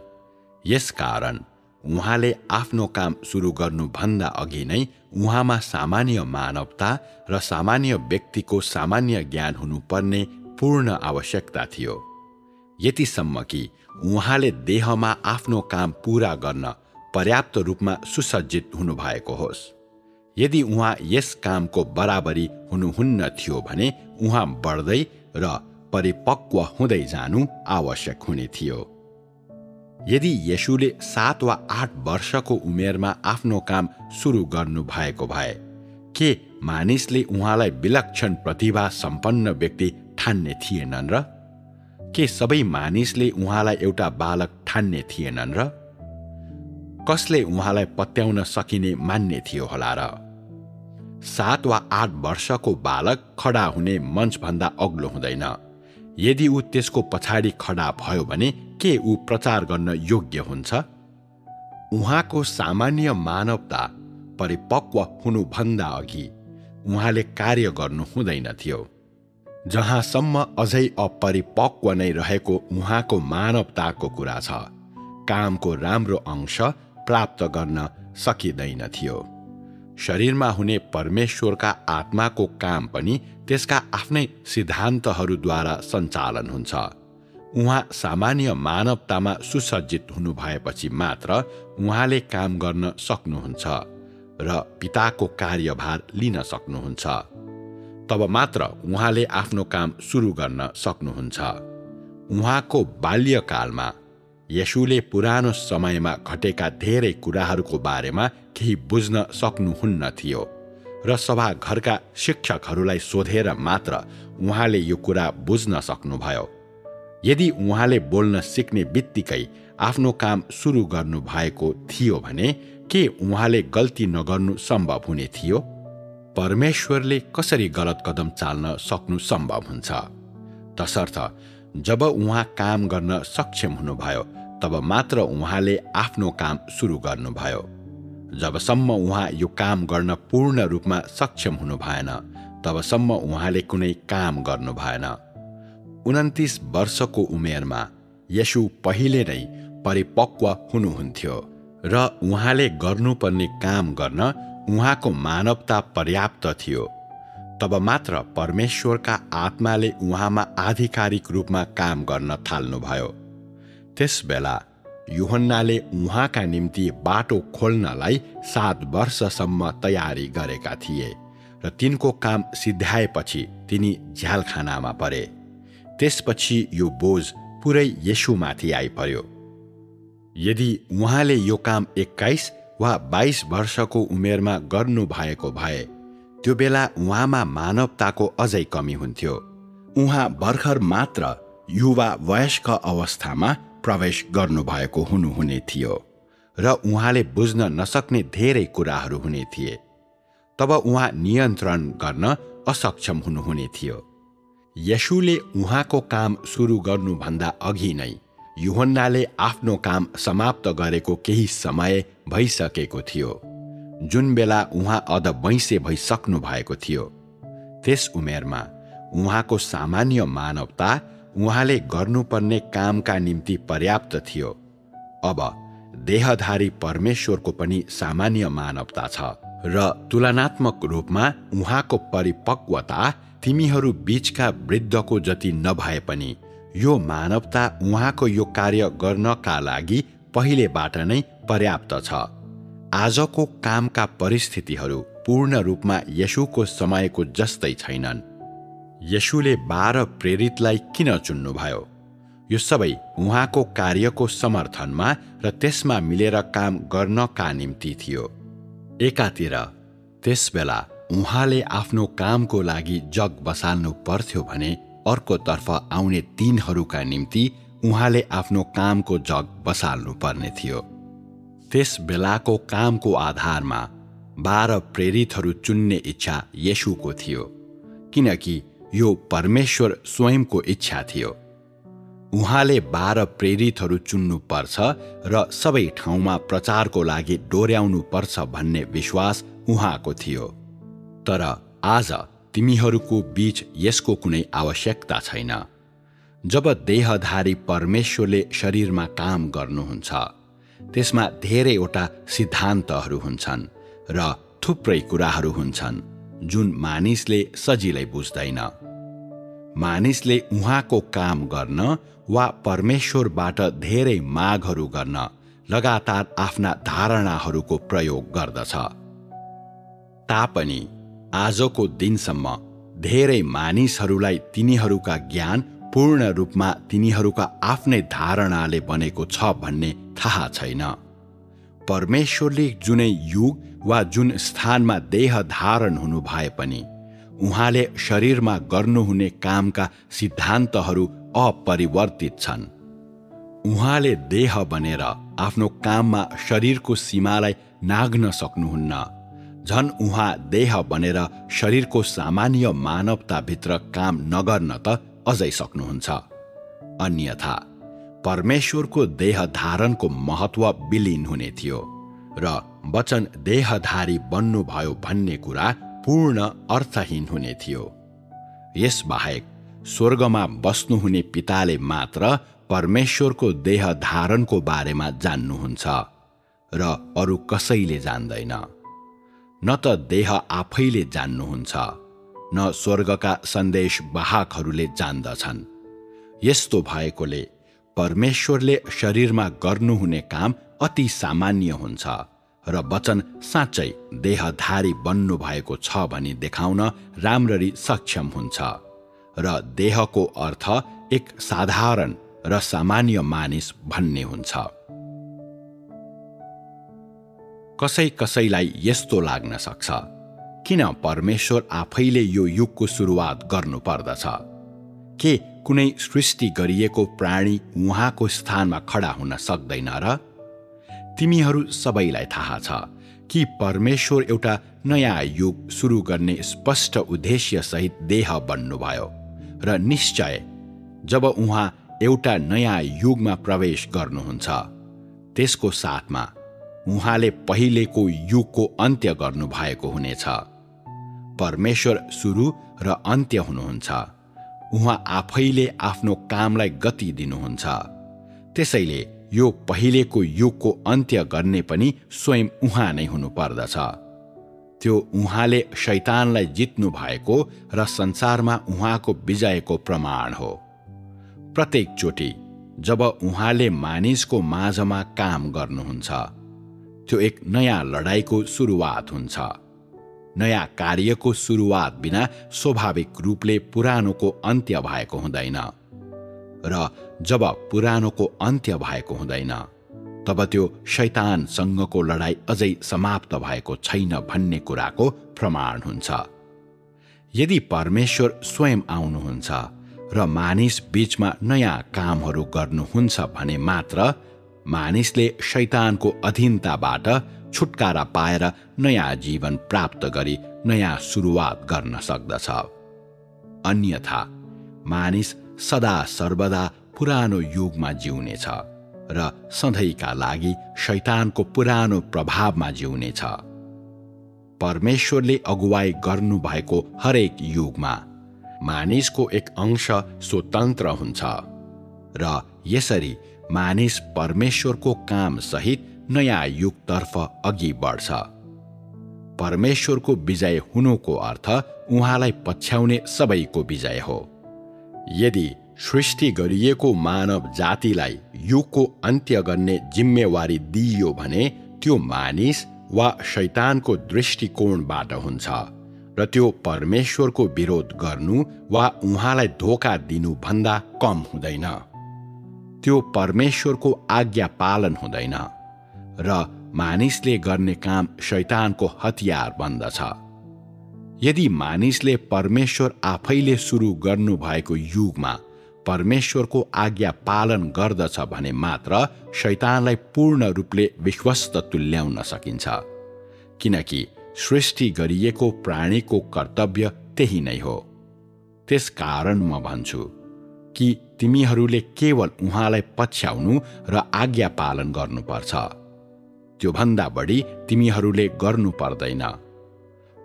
यसकारण उहाँले आफ्नो काम सुरु गर्नुभन्दा अघि नै उहाँमा सामान्य मानवता र सामान्य व्यक्तिको सामान्य ज्ञान हुनुपर्ने पूर्ण आवश्यकता थियो, यतिसम्म कि उहाँले देहमा आफ्नो काम पूरा गर्न पर्याप्त रूपमा सुसज्जित हुनुभएको होस्। यदि उहाँ यस कामको बराबरी हुनुहुन्न थियो भने उहाँ बढ्दै र परिपक्व हुँदै जानु आवश्यक हुने थियो। यदि येशूले 7 वा 8 वर्षको उमेरमा आफ्नो काम सुरु गर्नु भएको भए के मानिसले उहाँलाई विलक्षण प्रतिभा सम्पन्न व्यक्ति ठान्ने थिएनन् र? के सबै मानिसले उहाँलाई एउटा बालक ठान्ने थिएनन् र? कसले उहाँलाई पत्याउन सकिने मान्ने थियो होला र? 7 वा 8 वर्षको बालक खडा हुने मञ्चभन्दा अग्लो हुँदैन। यदि ऊ त्यसको पछाडि खडा भयो भने के ऊ प्रचार गर्न योग्य हुन्छ? उहाँको सामान्य मानवता परिपक्व हुनुभन्दा अघि उहाँले कार्य गर्नु हुँदैन थियो। जहाँसम्म अझै अपरिपक्व नै रहेको उहाँको मानवताको कुरा छ, कामको राम्रो अंश प्राप्त गर्न सकिँदैन थियो। शरीरमा हुने परमेश्वरका आत्माको काम पनि त्यसका आफ्नै सिद्धान्तहरूद्वारा सञ्चालन हुन्छ। उहाँ सामान्य मानवतामा सुसज्जित हुनुभएपछि मात्र उहाँले काम गर्न सक्नुहुन्छ र पिताको कार्यभार लिन सक्नुहुन्छ। तब मात्र उहाँले आफ्नो काम सुरु गर्न सक्नुहुन्छ। उहाँको बाल्यकालमा येशूले पुरानो समयमा घटेका धेरै कुराहरूको बारेमा केही बुझ्न सक्नुहुन्न थियो र सभाघरका शिक्षकहरूलाई सोधेर मात्र उहाँले यो कुरा बुझ्न सक्नुभयो। यदि उहाँले बोल्न सिक्ने बित्तिकै आफ्नो काम सुरु गर्नु भएको थियो भने के उहाँले गल्ती नगर्नु सम्भव हुने थियो? परमेश्वरले कसरी गलत कदम चाल्न सक्नु सम्भव हुन्छ? तसर्थ जब उहाँ काम गर्न सक्षम हुनुभयो तब मात्र उहाँले आफ्नो काम सुरु गर्नुभयो। जबसम्म उहाँ यो काम गर्न पूर्ण रूपमा सक्षम हुनु भएन तबसम्म उहाँले कुनै काम गर्नु भएन। 29 वर्षको उमेरमा येशू पहिले नै परिपक्व हुनुहुन्थ्यो र उहाँले गर्नुपर्ने काम गर्न उहाँको मानवता पर्याप्त थियो। तब मात्र परमेश्वरका आत्माले उहाँमा आधिकारिक रूपमा काम गर्न थाल्नुभयो। त्यसबेला यूहन्नाले उहाँका निम्ति बाटो खोल्नलाई 7 वर्षसम्म तयारी गरेका थिए र तिनको काम सिद्ध्याएपछि तिनी झ्यालखानामा परे। त्यसपछि यो बोझ पुरै येशूमाथि आइपर्यो। यदि उहाँले यो काम 21 वा 22 वर्षको उमेरमा गर्नु भएको भए त्यो बेला उहाँमा मानवताको अझै कमी हुन्थ्यो। उहाँ भर्खर मात्र युवा वयस्क अवस्थामा प्रवेश गर्नुभएको हुनुहुने थियो र उहाँले बुझ्न नसक्ने धेरै कुराहरू हुने थिए। तब उहाँ नियन्त्रण गर्न असक्षम हुनुहुने थियो। येशूले उहाँको काम सुरु गर्नुभन्दा अघि नै यूहन्नाले आफ्नो काम समाप्त गरेको केही समय भइसकेको थियो, जुन बेला उहाँ अधबैँसे भइसक्नु भएको थियो। त्यस उमेरमा उहाँको सामान्य मानवता उहाँले गर्नुपर्ने कामका निम्ति पर्याप्त थियो। अब देहधारी परमेश्वरको पनि सामान्य मानवता छ र तुलनात्मक रूपमा उहाँको परिपक्वता तिमीहरू बीचका वृद्धको जति नभए पनि यो मानवता उहाँको यो कार्य गर्नका लागि पहिलेबाट नै पर्याप्त छ। आजको कामका परिस्थितिहरू पूर्ण रूपमा येशूको समयको जस्तै छैनन्। येशूले 12 प्रेरितलाई किन चुन्नुभयो? यो सबै उहाँको कार्यको समर्थनमा र त्यसमा मिलेर काम गर्नका निम्ति थियो। एकातिर त्यसबेला उहाँले आफ्नो कामको लागि जग बसाल्नु पर्थ्यो भने अर्कोतर्फ आउने दिनहरूका निम्ति उहाँले आफ्नो कामको जग बसाल्नु पर्ने थियो। त्यस बेलाको कामको आधारमा 12 प्रेरितहरू चुन्ने इच्छा येशूको थियो, किनकि यो परमेश्वर स्वयंको इच्छा थियो। उहाँले 12 प्रेरितहरू चुन्नु पर्छ र सबै ठाउँमा प्रचारको लागि डोर्याउनु पर्छ भन्ने विश्वास उहाँको थियो। तर आज तिमीहरूको बीच यसको कुनै आवश्यकता छैन। जब देहधारी परमेश्वरले शरीरमा काम गर्नुहुन्छ त्यसमा धेरैवटा सिद्धान्तहरू हुन्छन् र थुप्रै कुराहरू हुन्छन् जुन मानिसले सजिलै बुझ्दैन। मानिसले उहाँको काम गर्न वा परमेश्वरबाट धेरै मागहरू गर्न लगातार आफ्ना धारणाहरूको प्रयोग गर्दछ। तापनि आजको दिनसम्म धेरै मानिसहरूलाई तिनीहरूका ज्ञान पूर्ण रूपमा तिनीहरूका आफ्नै धारणाले बनेको छ भन्ने थाहा छैन। परमेश्वरले जुनै युग वा जुन स्थानमा देह धारण हुनु भए पनि उहाँले शरीरमा गर्नुहुने कामका सिद्धान्तहरू अपरिवर्तित छन्। उहाँले देह बनेर आफ्नो काममा शरीरको सीमालाई नाग्न सक्नुहुन्न। झन् उहाँ देह बनेर शरीरको सामान्य मानवताभित्र काम नगर्न त अझै सक्नुहुन्छ। अन्यथा परमेश्वरको देह धारणको महत्त्व विलीन हुने थियो र वचन देहधारी बन्नुभयो भन्ने कुरा पूर्ण अर्थहीन हुने थियो। यसबाहेक स्वर्गमा बस्नुहुने पिताले मात्र परमेश्वरको देह धारणको बारेमा जान्नुहुन्छ र अरू कसैले जान्दैन। न त देह आफैले जान्नुहुन्छ न स्वर्गका सन्देश वाहकहरूले जान्दछन्। यस्तो भएकोले परमेश्वरले शरीरमा गर्नुहुने काम अति सामान्य हुन्छ र वचन साँच्चै देहधारी बन्नुभएको छ भनी देखाउन राम्ररी सक्षम हुन्छ र देहको अर्थ एक साधारण र सामान्य मानिस भन्ने हुन्छ। कसैलाई यस्तो लाग्न सक्छ, किन परमेश्वर आफैले यो युगको सुरुवात गर्नुपर्दछ? के कुनै सृष्टि गरिएको प्राणी उहाँको स्थानमा खडा हुन सक्दैन र? तिमीहरू सबैलाई थाहा छ कि परमेश्वर एउटा नयाँ युग सुरु गर्ने स्पष्ट उद्देश्यसहित देह बन्नुभयो र निश्चय जब उहाँ एउटा नयाँ युगमा प्रवेश गर्नुहुन्छ त्यसको साथमा उहाँले पहिलेको युगको अन्त्य गर्नुभएको हुनेछ। परमेश्वर सुरु र अन्त्य हुनुहुन्छ। उहाँ आफैले आफ्नो कामलाई गति दिनुहुन्छ। त्यसैले यो पहिलेको युगको अन्त्य गर्ने पनि स्वयं उहाँ नै हुनुपर्दछ। त्यो उहाँले शैतानलाई जित्नु भएको र संसारमा उहाँको विजयको प्रमाण हो। प्रत्येक चोटि जब उहाँले मानिसको माझमा काम गर्नुहुन्छ त्यो एक नयाँ लडाईँको सुरुवात हुन्छ। नयाँ कार्यको सुरुवात बिना स्वाभाविक रूपले पुरानोको अन्त्य भएको हुँदैन र जब पुरानोको अन्त्य भएको हुँदैन तब त्यो शैतानसँगको लडाईँ अझै समाप्त भएको छैन भन्ने कुराको प्रमाण हुन्छ। यदि परमेश्वर स्वयं आउनुहुन्छ र मानिस बीचमा नयाँ कामहरू गर्नुहुन्छ भने मात्र मानिसले शैतानको अधीनताबाट छुटकारा पाएर नयाँ जीवन प्राप्त गरी नयाँ सुरुवात गर्न सक्दछ। अन्यथा मानिस सदा सर्वदा पुरानो युगमा जिउनेछ र सधैँका लागि शैतानको पुरानो प्रभावमा जिउनेछ। परमेश्वरले अगुवाई गर्नुभएको हरेक युगमा मानिसको एक अंश स्वतन्त्र हुन्छ र यसरी मानिस परमेश्वरको काम सहित नयाँ युगतर्फ अघि बढ्छ। परमेश्वरको विजय हुनुको अर्थ उहाँलाई पछ्याउने सबैको विजय हो। यदि सृष्टि गरिएको मानव जातिलाई युगको अन्त्य गर्ने जिम्मेवारी दिइयो भने त्यो मानिस वा शैतानको दृष्टिकोणबाट हुन्छ र त्यो परमेश्वरको विरोध गर्नु वा उहाँलाई धोका दिनु भन्दा कम हुँदैन। त्यो परमेश्वरको आज्ञा पालन हुँदैन र मानिसले गर्ने काम शैतानको हतियार बन्दछ। यदि मानिसले परमेश्वर आफैले सुरु गर्नुभएको युगमा परमेश्वरको आज्ञा पालन गर्दछ भने मात्र शैतानलाई पूर्ण रूपले विश्वस्त तुल्याउन सकिन्छ, किनकि सृष्टि गरिएको प्राणीको कर्तव्य त्यही नै हो। त्यसकारण म भन्छु कि तिमीहरूले केवल उहाँलाई पछ्याउनु र आज्ञा पालन गर्नुपर्छ। त्योभन्दा बढी तिमीहरूले गर्नु पर्दैन।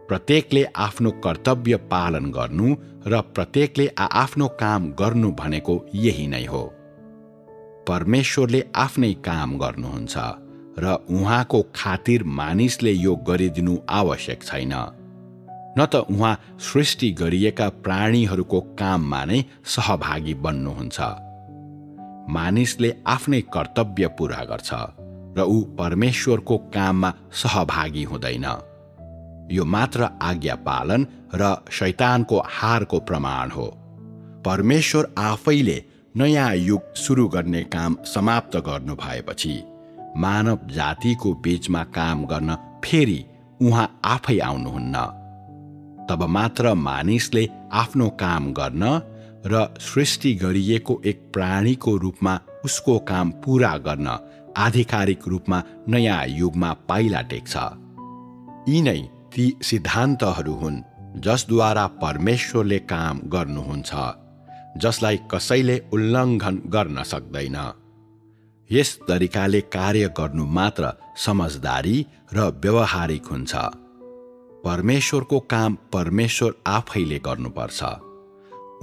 प्रत्येकले आफ्नो कर्तव्य पालन गर्नु र प्रत्येकले आफ्नो काम गर्नु भनेको यही नै हो। परमेश्वरले आफ्नै काम गर्नुहुन्छ र उहाँको खातिर मानिसले यो गरिदिनु आवश्यक छैन। न त उहाँ सृष्टि गरिएका प्राणीहरूको काममा नै सहभागी बन्नुहुन्छ। मानिसले आफ्नै कर्तव्य पूरा गर्छ र ऊ परमेश्वरको काममा सहभागी हुँदैन। यो मात्र आज्ञा पालन र शैतानको हारको प्रमाण हो। परमेश्वर आफैले नयाँ युग सुरु गर्ने काम समाप्त गर्नु भएपछि मानव जातिको बीचमा काम गर्न फेरि उहाँ आफै आउनुहुन्न। तब मात्र मानिसले आफ्नो काम गर्न र सृष्टि गरिएको एक प्राणीको रूपमा उसको काम पूरा गर्न आधिकारिक रूपमा नयाँ युगमा पाइला टेक्छ। यी नै ती सिद्धान्तहरू हुन् जसद्वारा परमेश्वरले काम गर्नुहुन्छ, जसलाई कसैले उल्लङ्घन गर्न सक्दैन। यस तरिकाले कार्य गर्नु मात्र समझदारी र व्यवहारिक हुन्छ। परमेश्वरको काम परमेश्वर आफैले गर्नुपर्छ।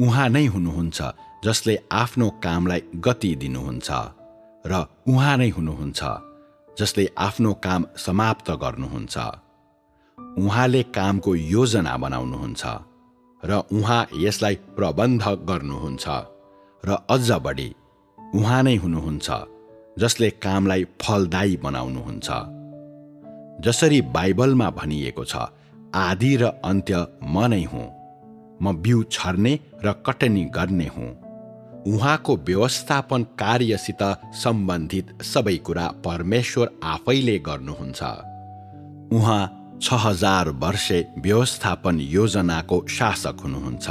उहाँ नै हुनुहुन्छ जसले आफ्नो कामलाई गति दिनुहुन्छ र उहाँ नै हुनुहुन्छ जसले आफ्नो काम समाप्त गर्नुहुन्छ। उहाँले कामको योजना बनाउनुहुन्छ र उहाँ यसलाई प्रबन्ध गर्नुहुन्छ र अझ बढी उहाँ नै हुनुहुन्छ जसले कामलाई फलदायी बनाउनुहुन्छ। जसरी बाइबलमा भनिएको छ, आदि र अन्त्य म नै हुँ, म बिउ छर्ने र कटनी गर्ने हुँ। उहाँको व्यवस्थापन कार्यसित सम्बन्धित सबै कुरा परमेश्वर आफैले गर्नुहुन्छ। उहाँ 6000 वर्षे व्यवस्थापन योजनाको शासक हुनुहुन्छ।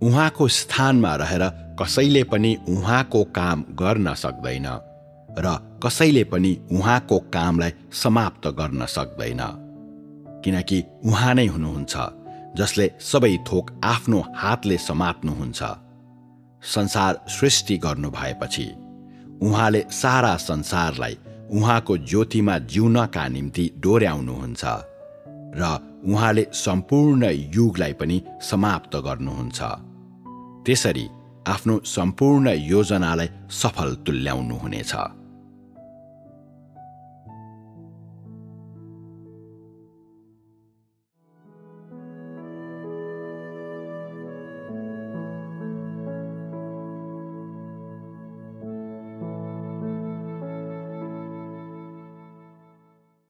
उहाँको स्थानमा रहेर कसैले पनि उहाँको काम गर्न सक्दैन र कसैले पनि उहाँको कामलाई समाप्त गर्न सक्दैन, किनकि उहाँ नै हुनुहुन्छ जसले सबै थोक आफ्नो हातले समात्नुहुन्छ। संसार सृष्टि गर्नु भएपछि उहाँले सारा संसारलाई उहाँको ज्योतिमा जिउनका निम्ति डोर्याउनुहुन्छ र उहाँले सम्पूर्ण युगलाई पनि समाप्त गर्नुहुन्छ। त्यसरी आफ्नो सम्पूर्ण योजनालाई सफल तुल्याउनुहुनेछ।